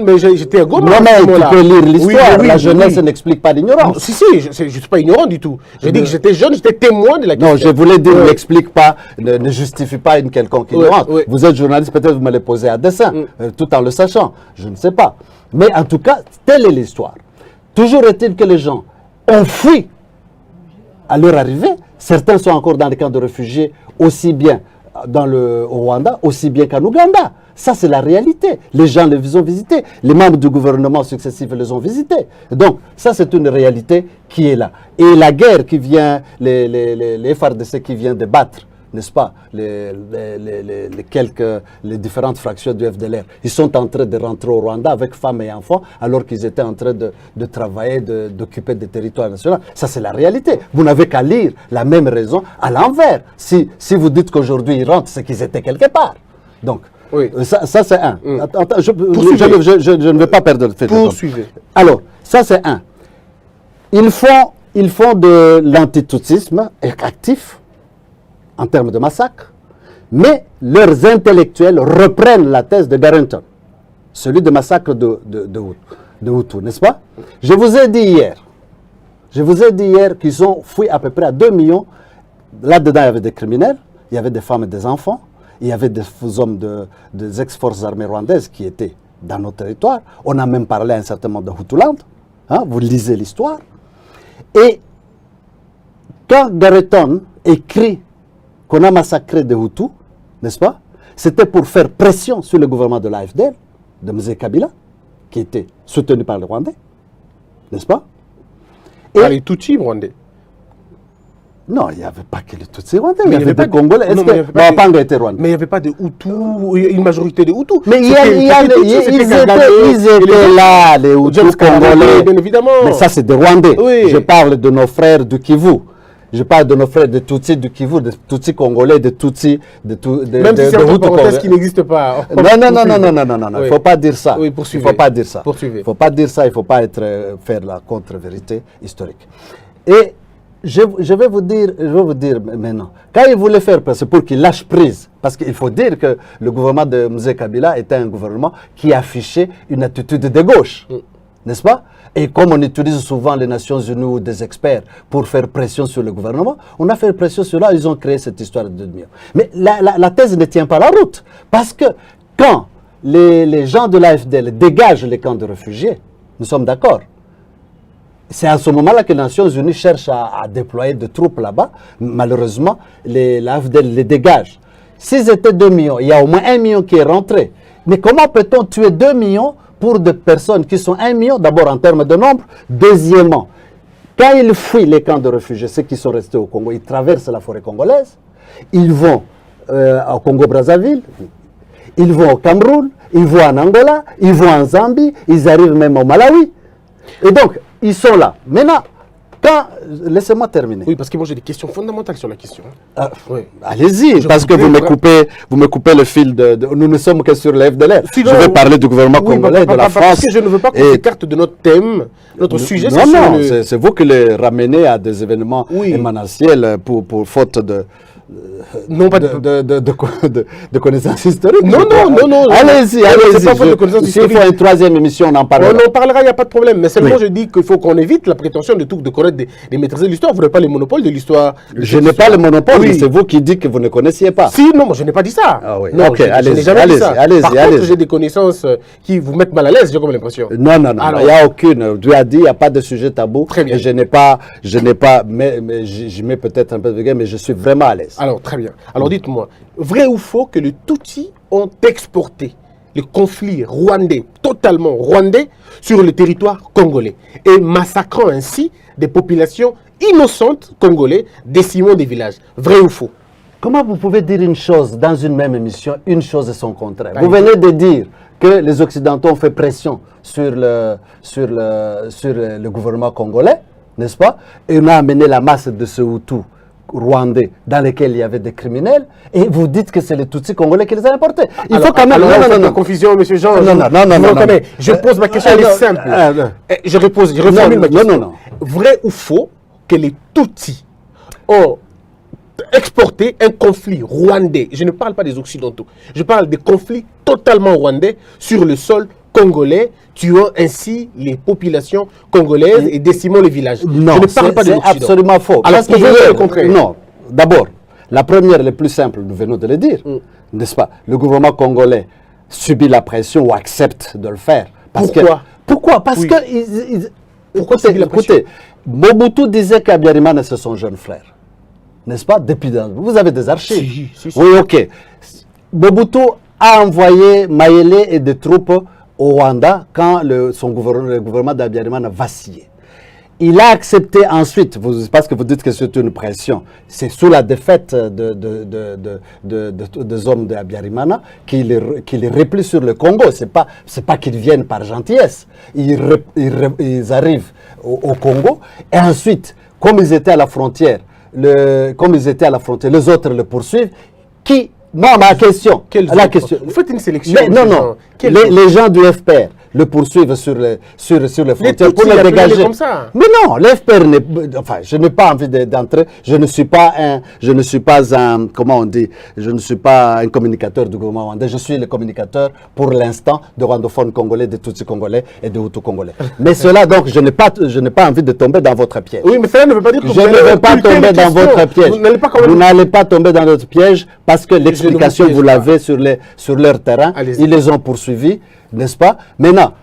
S1: mais j'étais à Goma.
S2: Non, mais tu peux lire l'histoire. La jeunesse n'explique pas l'ignorance.
S1: Si, je ne suis pas ignorant du tout. J'ai dit que j'étais jeune, j'étais témoin de la question.
S2: Non, je voulais dire, n'explique pas, ne justifie pas une quelconque ignorance. Vous êtes journaliste, peut-être vous me le posez à dessein, tout en le sachant. Je ne sais pas. Mais en tout cas, telle est l'histoire. Toujours est-il que les gens ont fui à leur arrivée. Certains sont encore dans les camps de réfugiés, aussi bien au Rwanda, aussi bien qu'en Ouganda. Ça, c'est la réalité. Les gens les ont visités. Les membres du gouvernement successif les ont visités. Donc, ça, c'est une réalité qui est là. Et la guerre qui vient, les FARDC qui viennent de battre, n'est-ce pas, les différentes fractions du FDLR, ils sont en train de rentrer au Rwanda avec femmes et enfants, alors qu'ils étaient en train de travailler, d'occuper des territoires nationaux. Ça, c'est la réalité. Vous n'avez qu'à lire la même raison à l'envers. Si vous dites qu'aujourd'hui ils rentrent, c'est qu'ils étaient quelque part. Donc, ça c'est un. Attends, je ne vais pas perdre le fait.
S1: Poursuivez.
S2: Alors, ça c'est un. Ils font de l'antitoutisme actif, en termes de massacre, mais leurs intellectuels reprennent la thèse de Garreton, celui de massacre de Hutu, n'est-ce pas? Je vous ai dit hier qu'ils ont fui à peu près à 2 millions. Là-dedans, il y avait des criminels, il y avait des femmes et des enfants, il y avait des hommes des ex-forces armées rwandaises qui étaient dans nos territoires. On a même parlé à un certain moment de Hutuland. Hein, vous lisez l'histoire. Et quand Garreton écrit qu'on a massacré des Hutus, n'est-ce pas? C'était pour faire pression sur le gouvernement de l'AFDL, de M. Kabila, qui était soutenu par les Rwandais, n'est-ce pas?
S1: Par les Tutsis rwandais.
S2: Non, il n'y avait pas que les Tutsis rwandais, il y avait des Congolais. Est-ce que Bapanga était rwandais?
S1: Mais il n'y avait pas de Hutus, une majorité de Hutus.
S2: Mais ils étaient là, les Hutus congolais.
S1: Bien évidemment.
S2: Mais ça, c'est des Rwandais.
S1: Oui.
S2: Je parle de nos frères du Kivu. Je parle de nos frères de Tutsis du Kivu, de Tutsis congolais, de Tutsis,
S1: même si c'est une parenthèse qui n'existe pas.
S2: Non, il ne faut pas dire ça.
S1: Oui,
S2: il ne faut pas dire ça.
S1: Poursuivez.
S2: Il ne faut pas dire ça, il ne faut pas faire la contre-vérité historique. Et je vais vous dire maintenant, quand ils voulaient faire, c'est pour qu'ils lâchent prise, parce qu'il faut dire que le gouvernement de M. Kabila était un gouvernement qui affichait une attitude de gauche, n'est-ce pas? Et comme on utilise souvent les Nations Unies ou des experts pour faire pression sur le gouvernement, on a fait pression sur là, ils ont créé cette histoire de 2 millions. Mais la thèse ne tient pas la route. Parce que quand les gens de l'AFDL dégagent les camps de réfugiés, nous sommes d'accord. C'est à ce moment-là que les Nations Unies cherchent à déployer des troupes là-bas. Malheureusement, l'AFDL les dégage. S'ils étaient 2 millions, il y a au moins 1 million qui est rentré. Mais comment peut-on tuer 2 millions pour des personnes qui sont 1 million, d'abord en termes de nombre, deuxièmement, quand ils fuient les camps de réfugiés, ceux qui sont restés au Congo, ils traversent la forêt congolaise, ils vont au Congo-Brazzaville, ils vont au Cameroun, ils vont en Angola, ils vont en Zambie, ils arrivent même au Malawi. Et donc, ils sont là. Maintenant, laissez-moi terminer.
S1: Oui, parce que moi j'ai des questions fondamentales sur la question.
S2: Oui. Allez-y, parce que vous me coupez le fil nous ne sommes que sur le FDLR.
S1: Sinon,
S2: je vais parler du gouvernement congolais, de la France.
S1: Parce que je ne veux pas qu'on s'écarte de notre thème, notre sujet.
S2: Non, c'est vous qui les ramenez à des événements émanentiels pour faute de...
S1: Non, pas
S2: de connaissances historiques.
S1: Non.
S2: Allez-y.
S1: C'est pas faute de connaissances historiques.
S2: S'il faut une troisième émission, on en parlera.
S1: On en parlera, il n'y a pas de problème. Mais seulement, je dis qu'il faut qu'on évite la prétention de connaître, de maîtriser l'histoire. Vous n'avez pas le monopole de l'histoire.
S2: Je n'ai pas le monopole, mais c'est vous qui dites que vous ne connaissiez pas.
S1: Si, non, moi, je n'ai pas dit ça.
S2: Ah oui.
S1: Non,
S2: ok,
S1: je n'ai jamais dit ça. Par contre,
S2: allez-y.
S1: j'ai des connaissances qui vous mettent mal à l'aise, j'ai comme l'impression.
S2: Non, il n'y a aucune. Tu as dit, il n'y a pas de sujet tabou.
S1: Très bien.
S2: Et je n'ai pas, mais je mets peut-être un peu de gain, mais je suis vraiment à l'aise.
S1: Alors, très bien. Alors, dites-moi, vrai ou faux que les Tutsis ont exporté le conflit rwandais, totalement rwandais, sur le territoire congolais et massacrant ainsi des populations innocentes congolais, décimant des villages. Vrai ou faux?
S2: Comment vous pouvez dire une chose dans une même émission, une chose et son contraire? Vous venez de dire que les Occidentaux ont fait pression sur le gouvernement congolais, n'est-ce pas? Et on a amené la masse de ce Hutus rwandais dans lesquels il y avait des criminels, et vous dites que c'est les Tutsis congolais qui les ont importés. Il faut quand même...
S1: Non, confusion, monsieur Jean.
S2: Non.
S1: Je pose ma question, elle est simple. Je reformule ma question.
S2: Non.
S1: Vrai ou faux que les Tutsis ont exporté un conflit rwandais? Je ne parle pas des Occidentaux. Je parle des conflits totalement rwandais sur le sol congolais, tuant ainsi les populations congolaises et décimant les villages.
S2: Non,
S1: je ne parle pas des Occidentaux.
S2: C'est absolument faux.
S1: Alors,
S2: parce que
S1: le contraire.
S2: Non, d'abord, la première, la plus simple, nous venons de le dire, n'est-ce pas? Le gouvernement congolais subit la pression ou accepte de le faire. Pourquoi? Parce que...
S1: Pourquoi subit la pression?
S2: Écoutez, Mobutu disait qu'Abiyarimana, c'est son jeune frère. N'est-ce pas? Vous avez des archives.
S1: Si.
S2: Oui, ok. Mobutu a envoyé Mayele et des troupes au Rwanda quand le gouvernement d'Abiyarimana vacillé. Il a accepté ensuite, parce que vous dites que c'est une pression, c'est sous la défaite des hommes d'Abiyarimana qu'il replie sur le Congo. C'est pas qu'ils viennent par gentillesse. Ils arrivent au Congo et ensuite, comme ils étaient à la frontière, les autres le poursuivent. Moi, ma question.
S1: Vous faites une sélection.
S2: Non. Les gens du FPR le poursuivent sur les frontières pour le dégager.
S1: Comme ça.
S2: Mais non, le FPR je n'ai pas envie d'entrer. Je ne suis pas un communicateur du gouvernement rwandais. Je suis le communicateur pour l'instant de rwandophones congolais, de Tutsis congolais et de Hutus congolais. Mais cela, donc, je n'ai pas envie de tomber dans votre piège.
S1: Oui, mais cela ne veut pas dire que
S2: je ne veux pas tomber dans votre piège. Vous n'allez pas tomber dans notre piège parce que l'explication, vous l'avez sur leur terrain. Ils les ont poursuivis, n'est-ce pas? Maintenant,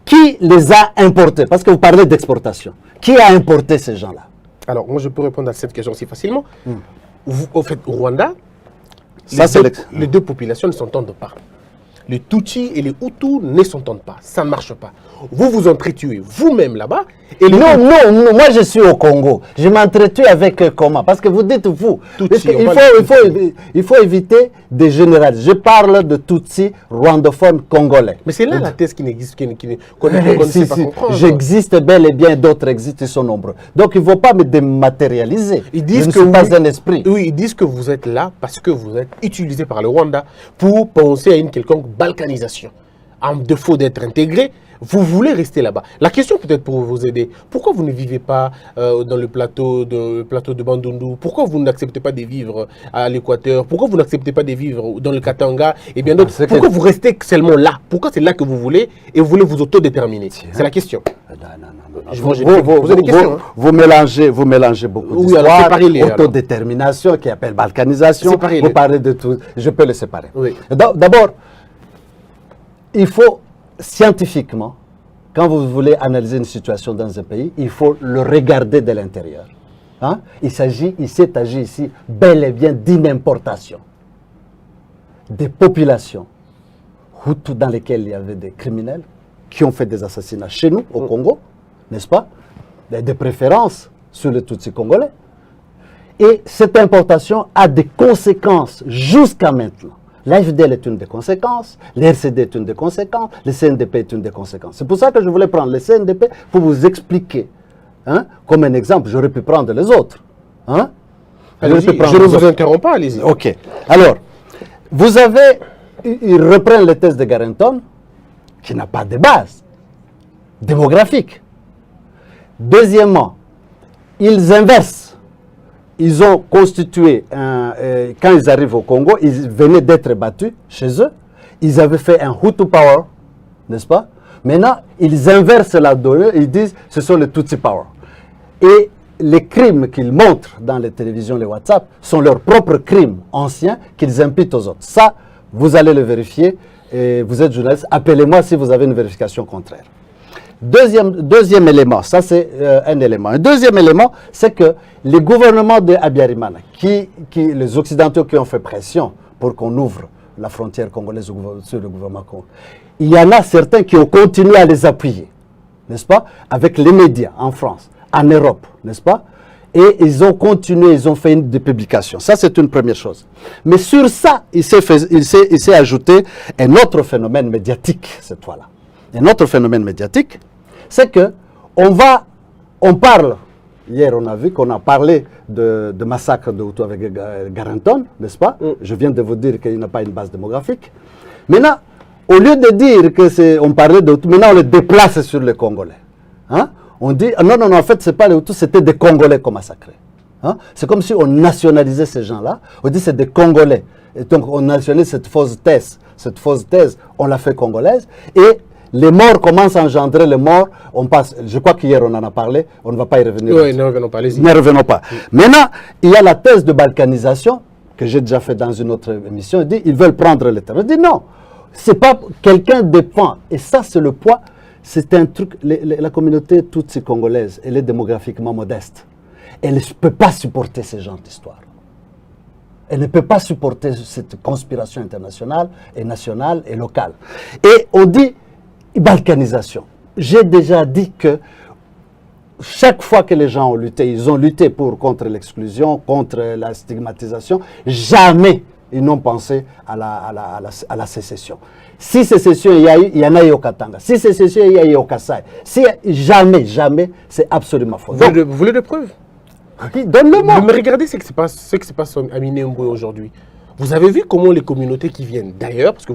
S2: qui les a importés? Parce que vous parlez d'exportation. Qui a importé ces gens-là?
S1: Alors, moi, je peux répondre à cette question aussi facilement. Au fait, au Rwanda, les deux populations ne s'entendent pas. Les Tutsis et les Hutus ne s'entendent pas. Ça ne marche pas. Vous vous entretuez vous-même là-bas.
S2: Non, moi je suis au Congo. Je m'entretue avec comment? Parce que vous dites vous. Il faut éviter de généraliser. Je parle de Tutsis rwandophones congolais.
S1: Mais c'est là la thèse qui n'existe, qu'on ne sait pas comprendre.
S2: J'existe bel et bien, d'autres existent, ils sont nombreux. Donc il ne faut pas me dématérialiser. Je ne suis pas un esprit.
S1: Oui, ils disent que vous êtes là parce que vous êtes utilisé par le Rwanda pour penser à une quelconque balkanisation. En défaut d'être intégré, vous voulez rester là-bas. La question peut-être pour vous aider, pourquoi vous ne vivez pas dans le plateau de Bandundu? Pourquoi vous n'acceptez pas de vivre à l'Équateur? Pourquoi vous n'acceptez pas de vivre dans le Katanga et bien d'autres? Pourquoi vous restez seulement là? Pourquoi c'est là que vous voulez et vous voulez vous autodéterminer? C'est la question.
S2: Non. Vous mélangez beaucoup d'histoires. Autodétermination qui appelle balkanisation. Vous parlez de tout. Je peux les séparer.
S1: Oui.
S2: D'abord, il faut scientifiquement, quand vous voulez analyser une situation dans un pays, il faut le regarder de l'intérieur. Il s'est agi ici bel et bien d'une importation. des populations Hutus dans lesquelles il y avait des criminels qui ont fait des assassinats chez nous, au Congo, n'est-ce pas? Des préférences sur les Tutsis congolais. Et cette importation a des conséquences jusqu'à maintenant. L'AFDL est une des conséquences, l'RCD est une des conséquences, le CNDP est une des conséquences. C'est pour ça que je voulais prendre le CNDP pour vous expliquer. Hein, comme un exemple, j'aurais pu prendre les autres. Hein?
S1: Je ne vous interromps pas, allez-y.
S2: Ok. Alors, vous avez, ils reprennent les thèses de Garrington, qui n'a pas de base démographique. Deuxièmement, ils inversent. Ils ont constitué, quand ils arrivent au Congo, ils venaient d'être battus chez eux. Ils avaient fait un Hutu Power, n'est-ce pas? Maintenant, ils inversent la donnée, ils disent ce sont les Tutsi Power. Et les crimes qu'ils montrent dans les télévisions, les WhatsApp, sont leurs propres crimes anciens qu'ils imputent aux autres. Ça, vous allez le vérifier. Et vous êtes journaliste, appelez-moi si vous avez une vérification contraire. Deuxième élément, ça c'est un élément. Un deuxième élément, c'est que les gouvernements de Abiyarimana, les Occidentaux qui ont fait pression pour qu'on ouvre la frontière congolaise sur le gouvernement congolais, il y en a certains qui ont continué à les appuyer, n'est-ce pas, avec les médias en France, en Europe, n'est-ce pas? Et ils ont continué, ils ont fait des publications. Ça, c'est une première chose. Mais sur ça, il s'est ajouté un autre phénomène médiatique, cette fois-là. Un autre phénomène médiatique, c'est que on parle, hier on a vu qu'on a parlé de massacre de Hutu avec Garrington, n'est-ce pas? Je viens de vous dire qu'il n'a pas une base démographique. Maintenant, au lieu de dire qu'on parlait de Hutu, maintenant on le déplace sur les Congolais. Hein? On dit, non, en fait, ce n'est pas les Hutus, c'était des Congolais qu'on massacrait. Hein? C'est comme si on nationalisait ces gens-là. On dit c'est des Congolais. Et donc, on nationalise cette fausse thèse. Cette fausse thèse, on l'a fait congolaise. Et les morts commencent à engendrer les morts. On passe, je crois qu'hier, on en a parlé. On ne va pas y revenir.
S1: Oui, ne revenons pas, allez-y.
S2: Ne revenons pas. Maintenant, il y a la thèse de balkanisation, que j'ai déjà fait dans une autre émission. Il dit, ils veulent prendre le terrain. Je dis non. C'est pas quelqu'un dépend. Et ça, c'est le poids. C'est un truc, la communauté toute congolaise, elle est démographiquement modeste. Elle ne peut pas supporter ce genre d'histoire. Elle ne peut pas supporter cette conspiration internationale et nationale et locale. Et on dit balkanisation. J'ai déjà dit que chaque fois que les gens ont lutté, ils ont lutté contre l'exclusion, contre la stigmatisation, jamais ils n'ont pensé à la sécession. Si sécession il y a eu, il y en a eu au Katanga. Si sécession il y a eu au Kasaï. Si jamais, c'est absolument faux.
S1: Donc, vous voulez des preuves?
S2: Donne-le-moi.
S1: Mais regardez ce qui se passe à Minembwe aujourd'hui. Vous avez vu comment les communautés qui viennent d'ailleurs, parce que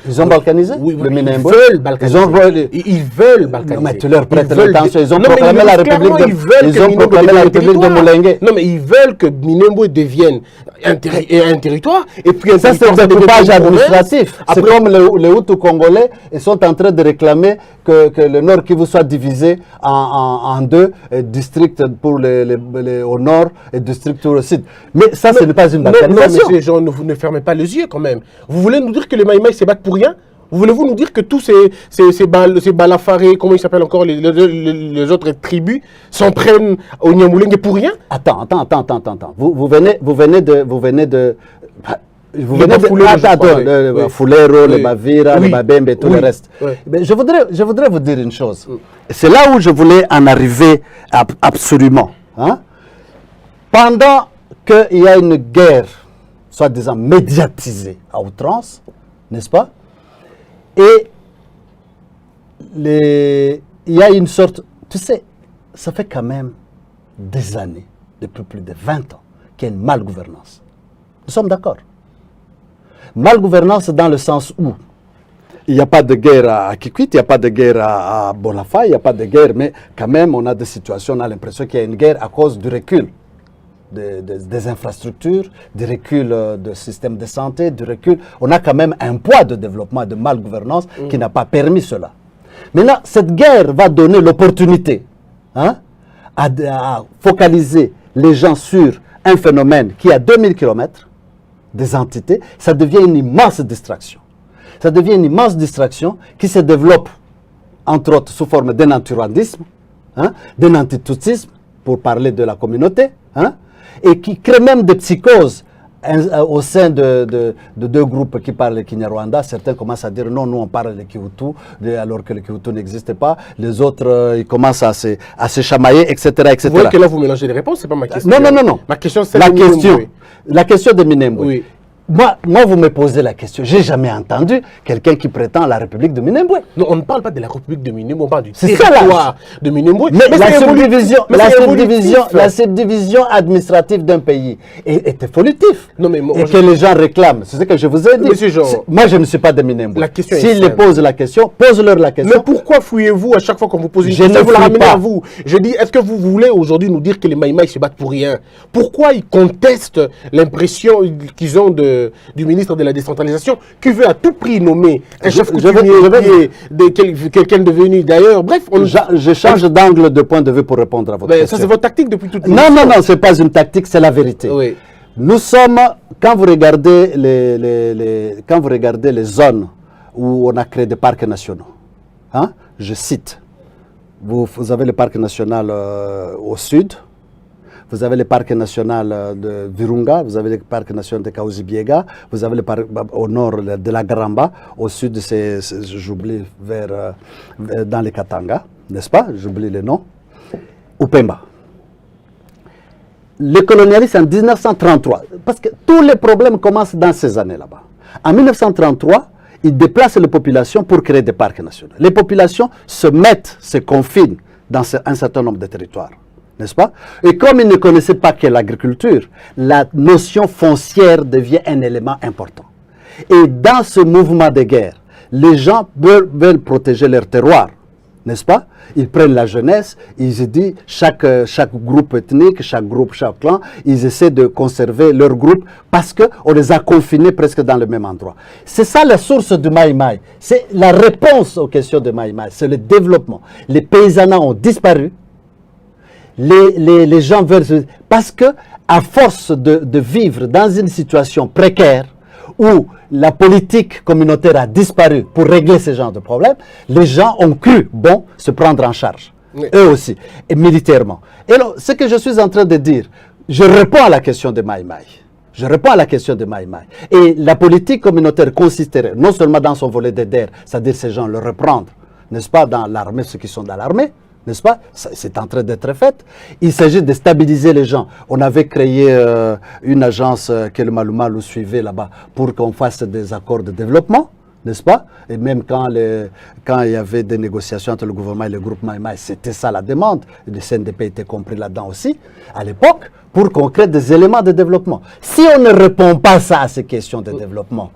S2: ils ont balkanisé.
S1: Oui,
S2: le
S1: ils veulent balkaniser. Ils veulent balkaniser.
S2: Non, mais tu leur prêtes l'attention. Ils ont proclamé la République de Moulengue.
S1: Non, mais ils veulent que Minembwe devienne un territoire. Et puis
S2: ça, c'est un découpage administratif. C'est comme les Hutus congolais, ils sont en train de réclamer que le Nord Kivu soit divisé en deux districts au nord et districts au sud. Mais ça, ce n'est pas une balkanisation.
S1: Non, mais ces gens ne fermez pas les yeux quand même. Vous voulez nous dire que les Maïmaï se battent pour rien? Voulez-vous nous dire que tous ces Balafarés, comment ils s'appellent encore, les autres tribus, s'en prennent au Nyamulenge pour rien?
S2: Attends. Vous venez de Fulero, les Bavira, les Babembe et tout le reste. Oui. Mais je voudrais vous dire une chose. C'est là où je voulais en arriver absolument. Hein? Pendant qu'il y a une guerre, soi-disant médiatisée à outrance, n'est-ce pas? Et il y a une sorte... Tu sais, ça fait quand même des années, depuis plus de 20 ans, qu'il y a une malgouvernance. Nous sommes d'accord. Malgouvernance dans le sens où il n'y a pas de guerre à Kikwit, il n'y a pas de guerre à Bolafa, il n'y a pas de guerre, mais quand même on a des situations, on a l'impression qu'il y a une guerre à cause du recul des infrastructures, du recul du système de santé, du recul. On a quand même un poids de développement, de malgouvernance qui n'a pas permis cela. Maintenant, cette guerre va donner l'opportunité à focaliser les gens sur un phénomène qui est à 2000 km des entités. Ça devient une immense distraction. Ça devient une immense distraction qui se développe, entre autres, sous forme d'un antirwandisme, d'un antitoutisme, pour parler de la communauté, et qui crée même des psychoses au sein de deux groupes qui parlent le Kinyarwanda, certains commencent à dire non, nous on parle le Kihutu, alors que le Kihutu n'existe pas. Les autres, ils commencent à se chamailler, etc., etc.
S1: Vous voyez que là, vous mélangez les réponses, c'est pas ma question.
S2: Non.
S1: Ma question, c'est
S2: la question de Minembwe.
S1: Oui.
S2: Moi, vous me posez la question. J'ai jamais entendu quelqu'un qui prétend à la République de Minembwe.
S1: Non, on ne parle pas de la République de Minembwe, on parle du
S2: C'est
S1: territoire de Minembwe.
S2: Mais la subdivision administrative d'un pays est évolutive.
S1: Non, mais
S2: et que les gens réclament. C'est ce que je vous ai dit.
S1: Monsieur Jean,
S2: moi, je ne suis pas de Minembwe.
S1: La question
S2: S'ils les posent la question, pose-leur la question.
S1: Mais pourquoi fouillez-vous à chaque fois qu'on vous pose une question? Vous la ramenez à vous. Je dis, est-ce que vous voulez aujourd'hui nous dire que les Maïmaï se battent pour rien? Pourquoi ils contestent l'impression qu'ils ont du ministre de la décentralisation qui veut à tout prix nommer un chef coutumier, quelqu'un devenu d'ailleurs. Bref,
S2: je change d'angle de point de vue pour répondre à votre question.
S1: Ça, c'est votre tactique depuis toute
S2: Non, ce n'est pas une tactique, c'est la vérité.
S1: Oui.
S2: Nous sommes, quand vous regardez les zones où on a créé des parcs nationaux, hein, je cite, vous avez le parc national au sud, vous avez le parc national de Virunga, vous avez le parc national de Kaouzi-Biega, vous avez le parc au nord de la Garamba, au sud, j'oublie, dans les Katanga, n'est-ce pas? J'oublie le nom. Upemba. Le colonialisme en 1933, parce que tous les problèmes commencent dans ces années là-bas. En 1933, ils déplacent les populations pour créer des parcs nationaux. Les populations se confinent dans un certain nombre de territoires. N'est-ce pas? Et comme ils ne connaissaient pas que l'agriculture, la notion foncière devient un élément important. Et dans ce mouvement de guerre, les gens veulent protéger leur terroir, n'est-ce pas? Ils prennent la jeunesse, ils se disent, chaque groupe ethnique, chaque clan, ils essaient de conserver leur groupe parce qu'on les a confinés presque dans le même endroit. C'est ça la source du Maïmaï. C'est la réponse aux questions de Maïmaï, c'est le développement. Les paysans ont disparu. Les gens veulent... Parce que, à force de vivre dans une situation précaire, où la politique communautaire a disparu pour régler ce genre de problèmes, les gens ont cru bon se prendre en charge, oui. Eux aussi, et militairement. Et alors, ce que je suis en train de dire, je réponds à la question de Maïmaï. Je réponds à la question de Maïmaï. Et la politique communautaire consisterait non seulement dans son volet d'aider, c'est-à-dire ces gens le reprendre, n'est-ce pas, dans l'armée, ceux qui sont dans l'armée, n'est-ce pas? C'est en train d'être fait. Il s'agit de stabiliser les gens. On avait créé une agence que le Malumalu suivait là-bas pour qu'on fasse des accords de développement, n'est-ce pas? Et même quand il y avait des négociations entre le gouvernement et le groupe Maïmaï, c'était ça la demande. Le CNDP était compris là-dedans aussi, à l'époque, pour qu'on crée des éléments de développement. Si on ne répond pas ça à ces questions de développement,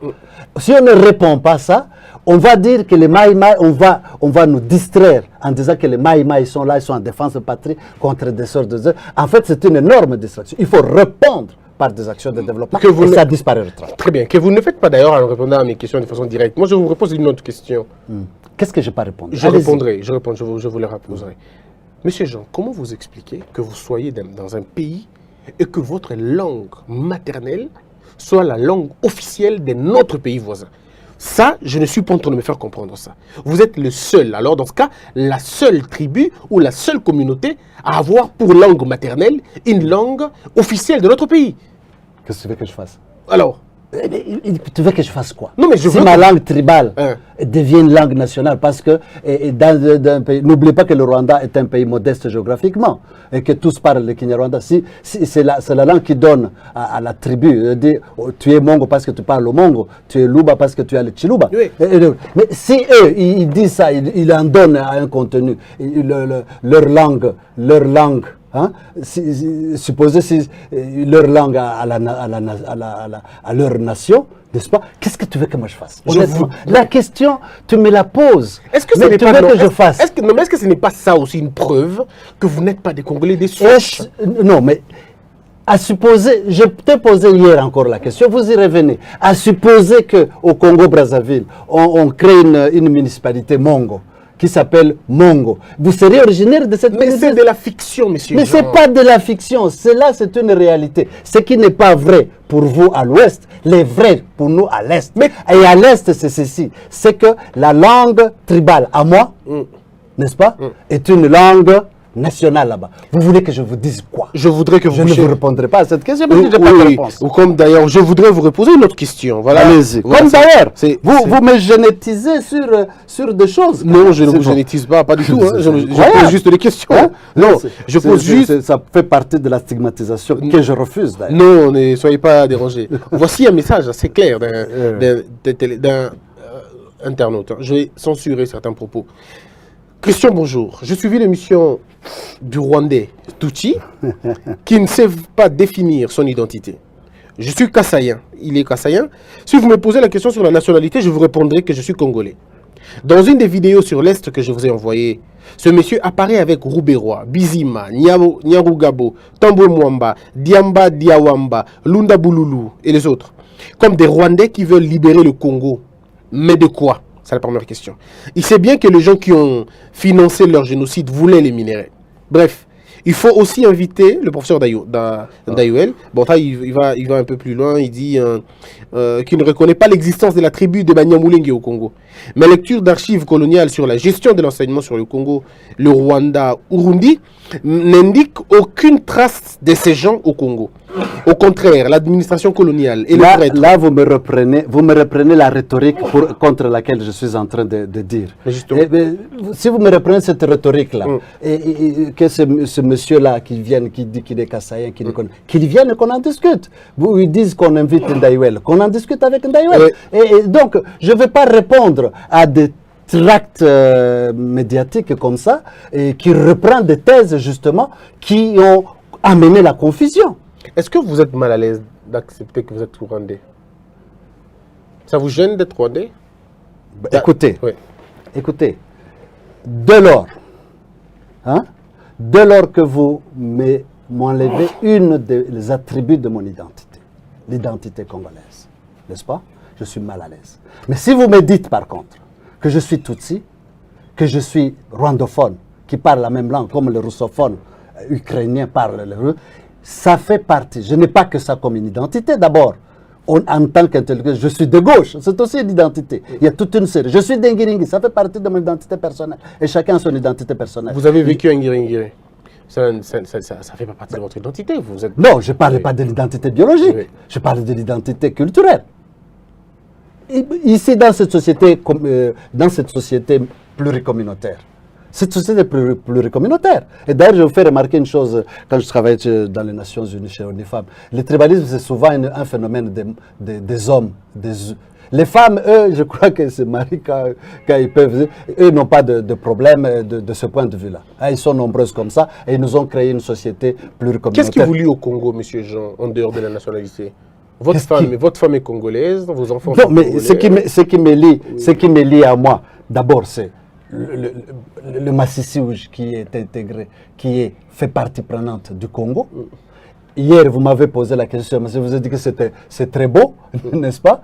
S2: si on ne répond pas ça, on va dire que les Maïmaï, on va nous distraire en disant que les Maïmaï sont là, ils sont en défense de patrie contre des sortes de... En fait, c'est une énorme distraction. Il faut répondre par des actions de développement et ça disparaîtra.
S1: Très bien. Que vous ne faites pas d'ailleurs en répondant à mes questions de façon directe. Moi, je vous repose une autre question.
S2: Qu'est-ce que je n'ai pas répondu?
S1: Je répondrai, je vous le reposerai. Monsieur Jean, comment vous expliquez que vous soyez dans un pays et que votre langue maternelle soit la langue officielle de notre pays voisin? Ça, je ne suis pas en train de me faire comprendre ça. Vous êtes le seul, alors dans ce cas, la seule tribu ou la seule communauté à avoir pour langue maternelle une langue officielle de notre pays.
S2: Qu'est-ce que tu veux que je fasse?
S1: Alors?
S2: Tu veux que je fasse quoi?
S1: Non, mais je veux
S2: ma langue tribale devient une langue nationale, parce que dans un pays, n'oubliez pas que le Rwanda est un pays modeste géographiquement et que tous parlent le Kinyarwanda. C'est la langue qui donne à la tribu. Tu es Mongo parce que tu parles au Mongo, tu es Luba parce que tu as le Chiluba. Oui. Mais si eux, ils disent ça, ils en donnent à un contenu, leur langue. Hein? Supposez si leur langue à leur nation, n'est-ce pas? Qu'est-ce que tu veux que moi je fasse? La question, tu me la poses.
S1: Est-ce que ce n'est pas que je fasse? Est-ce que ce n'est pas ça aussi une preuve que vous n'êtes pas des Congolais des souches?
S2: Non, mais à supposer, je t'ai posé hier encore la question, vous y revenez. À supposer qu'au Congo-Brazzaville, on crée une municipalité Mongo, qui s'appelle Mongo. Vous serez originaire de cette
S1: municipalité? Mais c'est de la fiction, monsieur.
S2: Mais ce n'est pas de la fiction. Cela, c'est une réalité. Ce qui n'est pas vrai pour vous à l'ouest, l'est vrai pour nous à l'est. Et à l'est, c'est ceci. C'est que la langue tribale, à moi, n'est-ce pas, est une langue national là-bas. Vous voulez que je vous dise quoi?
S1: Je voudrais que vous
S2: Je ne vous répondrai pas à cette question parce que je n'ai pas de réponse.
S1: Ou comme d'ailleurs, je voudrais vous reposer une autre question. Voilà.
S2: Allez-y.
S1: Voilà,
S2: Comme d'ailleurs, vous me génétisez sur des choses.
S1: Non, je ne vous génétise pas du tout. Hein. Je pose juste des questions.
S2: Hein?
S1: Non, je pose juste...
S2: Ça fait partie de la stigmatisation que je refuse d'ailleurs.
S1: Non, ne soyez pas dérangés. Voici un message assez clair d'un internaute. Je vais censurer certains propos. Christian, bonjour. Je suivi l'émission du Rwandais Tuti qui ne sait pas définir son identité. Je suis kassaïen. Il est kassaïen. Si vous me posez la question sur la nationalité, je vous répondrai que je suis congolais. Dans une des vidéos sur l'Est que je vous ai envoyées, ce monsieur apparaît avec Rouberois, Bizima, Nyarugabo, Tambwe Mwamba, Diamba Diawamba, Lunda Bululu et les autres, comme des Rwandais qui veulent libérer le Congo. Mais de quoi? C'est la première question. Il sait bien que les gens qui ont financé leur génocide voulaient les minéraux. Bref, il faut aussi inviter le professeur Dayuel. Bon, là, il va un peu plus loin. Il dit qu'il ne reconnaît pas l'existence de la tribu de Banyamulenge au Congo. Mais lecture d'archives coloniales sur la gestion de l'enseignement sur le Congo, le Rwanda, Urundi, n'indique aucune trace de ces gens au Congo. Au contraire, l'administration coloniale et
S2: là, vous me reprenez la rhétorique contre laquelle je suis en train de dire. Si vous me reprenez cette rhétorique-là, que ce monsieur-là qui dit qu'il est kassaïen, qu'il vienne et qu'on en discute. Ils disent qu'on invite Ndayuel, qu'on en discute avec Ndayuel. Et donc, je ne vais pas répondre à des tracts médiatiques comme ça, et qui reprend des thèses justement qui ont amené la confusion.
S1: Est-ce que vous êtes mal à l'aise d'accepter que vous êtes rwandais? Ça vous gêne d'être rwandais?
S2: Écoutez, dès lors que vous m'enlevez une des attributs de mon identité, l'identité congolaise, n'est-ce pas? Je suis mal à l'aise. Mais si vous me dites par contre que je suis Tutsi, que je suis rwandophone, qui parle la même langue comme le russophone ukrainien parle le russe, ça fait partie. Je n'ai pas que ça comme une identité. D'abord, en tant qu'intellectuel, je suis de gauche. C'est aussi une identité. Il y a toute une série. Je suis d'Ingiringi. Ça fait partie de mon identité personnelle. Et chacun a son identité personnelle.
S1: Vous avez vécu à Ingiringi. Ça ne fait pas partie de votre identité.
S2: Non, je ne parle pas de l'identité biologique. Je parle de l'identité culturelle. Ici, dans cette société pluricommunautaire, cette société est pluricommunautaire. Et d'ailleurs, je vous fais remarquer une chose, quand je travaillais dans les Nations Unies chez ONIFAM, le tribalisme, c'est souvent un phénomène des hommes. Les femmes, eux, je crois que c'est Marie, quand ils peuvent, eux n'ont pas de problème de ce point de vue-là. Ils sont nombreuses comme ça, et ils nous ont créé une société pluricommunautaire.
S1: Qu'est-ce qui vous lie au Congo, monsieur Jean, en dehors de la nationalité? Votre femme est congolaise, vos enfants sont congolais.
S2: Mais ce qui me lie à moi, d'abord, c'est le Massissi qui est intégré, fait partie prenante du Congo. Hier, vous m'avez posé la question, je vous ai dit que c'est très beau, n'est-ce pas?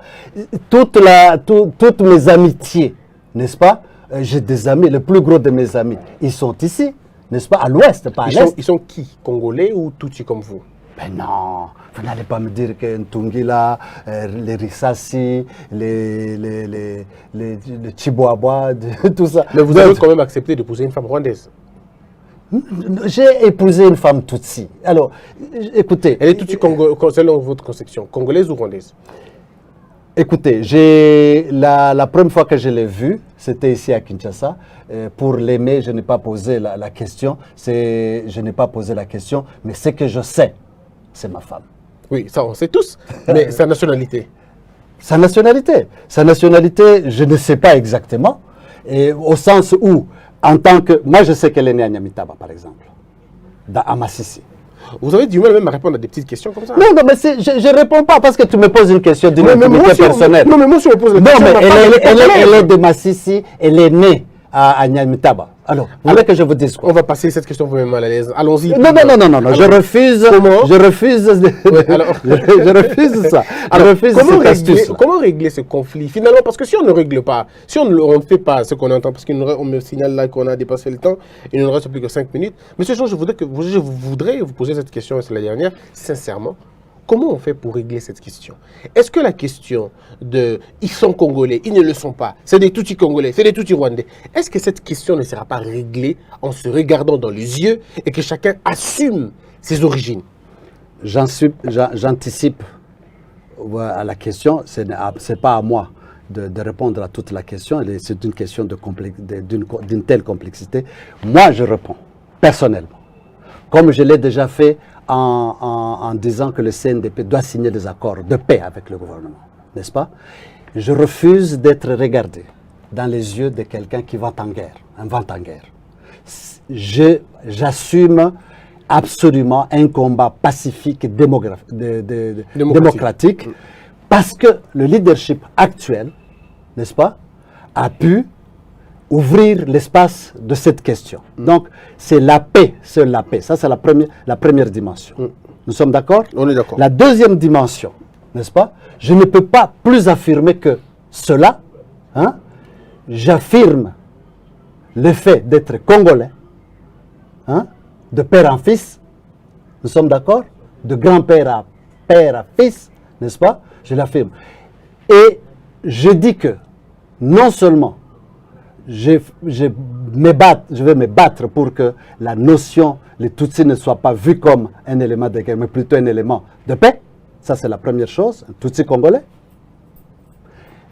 S2: Toutes mes amitiés, n'est-ce pas? J'ai des amis, le plus gros de mes amis, ils sont ici, n'est-ce pas? À l'ouest, pas à l'est.
S1: Ils sont qui? Congolais ou Tutsi comme vous?
S2: Ben non, vous n'allez pas me dire que Ntungila, les Rissassi, les Chiboabwa, tout ça.
S1: Mais vous avez quand même accepté d'épouser une femme rwandaise.
S2: J'ai épousé une femme Tutsi. Alors, écoutez.
S1: Elle est Tutsi selon votre conception, congolaise ou rwandaise?
S2: Écoutez, la première fois que je l'ai vue, c'était ici à Kinshasa. Pour l'aimer, je n'ai pas posé la question. Je n'ai pas posé la question, mais ce que je sais, c'est ma femme.
S1: Oui, ça on sait tous, mais sa nationalité?
S2: Sa nationalité, je ne sais pas exactement, et au sens où, en tant que... Moi, je sais qu'elle est née à Nyamitaba, par exemple, à Massissi.
S1: Vous avez du mal même à répondre à des petites questions comme ça?
S2: Non, mais je ne réponds pas parce que tu me poses une question d'une intimité personnelle.
S1: Non, mais moi, si on me pose la question...
S2: Non, mais elle est de Massissi, elle est née à Nyamitaba. Alors, vous voulez que je vous dise quoi?
S1: On va passer cette question vous-même mal à l'aise. Allons-y.
S2: Non, je refuse.
S1: Comment?
S2: Je refuse ça.
S1: Comment régler ce conflit? Finalement, parce que si on ne règle pas, si on ne fait pas ce qu'on entend, parce qu'on me signale là qu'on a dépassé le temps, il ne nous reste plus que 5 minutes. Monsieur Jean, je voudrais vous poser cette question, et c'est la dernière, sincèrement. Comment on fait pour régler cette question? Est-ce que la question de « ils sont Congolais, ils ne le sont pas, c'est des Tutsis Congolais, c'est des Tutsis Rwandais », est-ce que cette question ne sera pas réglée en se regardant dans les yeux et que chacun assume ses origines?
S2: J'anticipe à la question, ce n'est pas à moi de répondre à toute la question, c'est une question d'une telle complexité. Moi, je réponds, personnellement, comme je l'ai déjà fait en disant que le CNDP doit signer des accords de paix avec le gouvernement, n'est-ce pas? Je refuse d'être regardé dans les yeux de quelqu'un qui va en guerre, invente en guerre. J'assume absolument un combat pacifique et démocratique parce que le leadership actuel, n'est-ce pas, a pu ouvrir l'espace de cette question. Donc, c'est la paix, c'est la paix. Ça, c'est la première dimension. Nous sommes d'accord?
S1: On est d'accord.
S2: La deuxième dimension, n'est-ce pas? Je ne peux pas plus affirmer que cela. Hein? J'affirme le fait d'être congolais, hein? De père en fils. Nous sommes d'accord? De grand-père à père à fils, n'est-ce pas? Je l'affirme. Et je dis que non seulement je vais me battre pour que la notion, les Tutsis ne soit pas vue comme un élément de guerre, mais plutôt un élément de paix. Ça, c'est la première chose, un Tutsi congolais.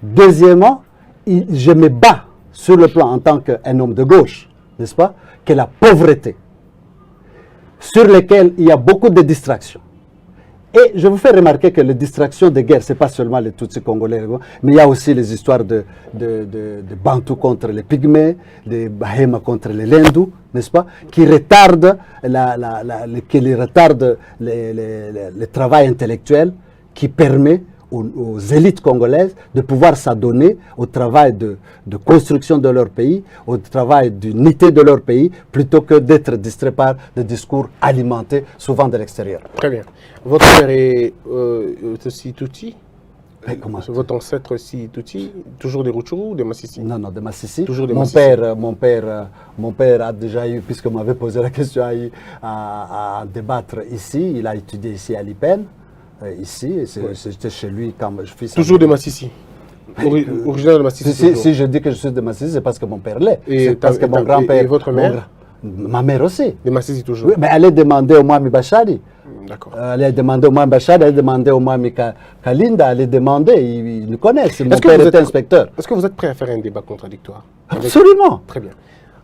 S2: Deuxièmement, je me bats sur le plan en tant qu'un homme de gauche, n'est-ce pas, que la pauvreté, sur lesquelles il y a beaucoup de distractions. Et je vous fais remarquer que les distractions de guerre, ce n'est pas seulement les Tutsis congolais, mais il y a aussi les histoires de Bantou contre les Pygmées, de Bahema contre les Lendou, n'est-ce pas, qui retardent, le travail intellectuel qui permet aux élites congolaises de pouvoir s'adonner au travail de construction de leur pays, au travail d'unité de leur pays, plutôt que d'être distrait par des discours alimentés, souvent de l'extérieur.
S1: Très bien. Votre père est aussi Tutsi? Votre ancêtre aussi Tutsi? Toujours des Rutshuru ou des Massissi?
S2: Non, non, des Massissi.
S1: Toujours des
S2: Massissi. Mon père a déjà eu, puisque vous m'avez posé la question, à débattre ici. Il a étudié ici à l'IPEN. Ici, c'était chez lui quand je fais ça.
S1: Toujours de Massissi. Originaire de Massissi.
S2: Si je dis que je suis de Massissi, c'est parce que mon père l'est.
S1: Et
S2: parce que mon grand-père.
S1: Et votre mère?
S2: Ma mère aussi.
S1: De Massissi toujours.
S2: Oui, mais elle est demandée au Mwami Bachari.
S1: D'accord.
S2: Elle est demandée au Mwami Bachari, elle est demandée au Mwami Kalinda, elle est demandée, ils nous connaissent. Mon père est inspecteur.
S1: Est-ce que vous êtes prêt à faire un débat contradictoire?
S2: Absolument.
S1: Très bien.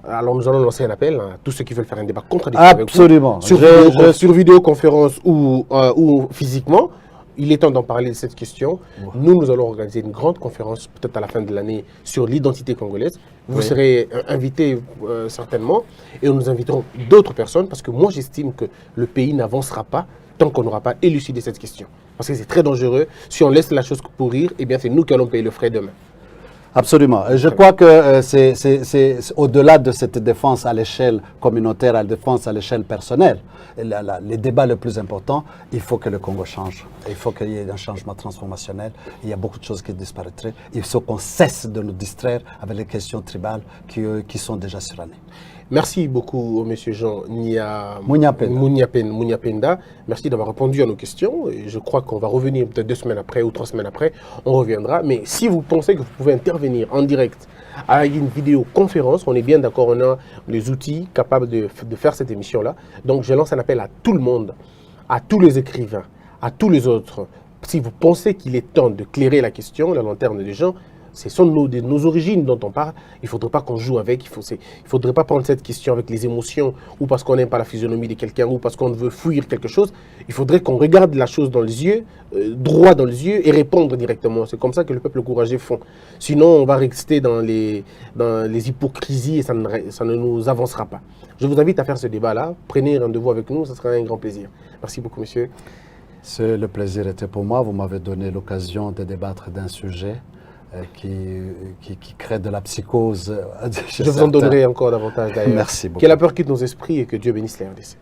S1: Alors nous allons lancer un appel à tous ceux qui veulent faire un débat contradictoire.
S2: Absolument.
S1: Avec vous, sur vidéoconférence ou physiquement. Il est temps d'en parler de cette question. Nous allons organiser une grande conférence, peut-être à la fin de l'année, sur l'identité congolaise. Vous serez invités certainement, et nous inviterons d'autres personnes, parce que moi j'estime que le pays n'avancera pas tant qu'on n'aura pas élucidé cette question. Parce que c'est très dangereux. Si on laisse la chose pourrir, eh bien c'est nous qui allons payer le frais demain.
S2: Absolument. Je crois que c'est au-delà de cette défense à l'échelle communautaire, à la défense à l'échelle personnelle. Les débats les plus importants, il faut que le Congo change. Il faut qu'il y ait un changement transformationnel. Il y a beaucoup de choses qui disparaîtraient. Il faut qu'on cesse de nous distraire avec les questions tribales qui sont déjà surannées.
S1: Merci beaucoup au monsieur Jean Munyapenda. Merci d'avoir répondu à nos questions. Et je crois qu'on va revenir peut-être 2 semaines après ou 3 semaines après. On reviendra. Mais si vous pensez que vous pouvez intervenir en direct avec une vidéoconférence, on est bien d'accord, on a les outils capables de faire cette émission-là. Donc je lance un appel à tout le monde, à tous les écrivains, à tous les autres. Si vous pensez qu'il est temps de clairer la question, la lanterne des gens, ce sont nos origines dont on parle. Il ne faudrait pas qu'on joue avec. Il ne faudrait pas prendre cette question avec les émotions ou parce qu'on n'aime pas la physionomie de quelqu'un ou parce qu'on veut fuir quelque chose. Il faudrait qu'on regarde la chose dans les yeux, droit dans les yeux et répondre directement. C'est comme ça que le peuple courageux font. Sinon, on va rester dans les hypocrisies et ça ne nous avancera pas. Je vous invite à faire ce débat-là. Prenez rendez-vous avec nous, ce sera un grand plaisir. Merci beaucoup, monsieur.
S2: Le plaisir était pour moi. Vous m'avez donné l'occasion de débattre d'un sujet qui crée de la psychose.
S1: Je vous en donnerai encore davantage d'ailleurs.
S2: Merci beaucoup.
S1: Que la peur quitte nos esprits et que Dieu bénisse les RDC.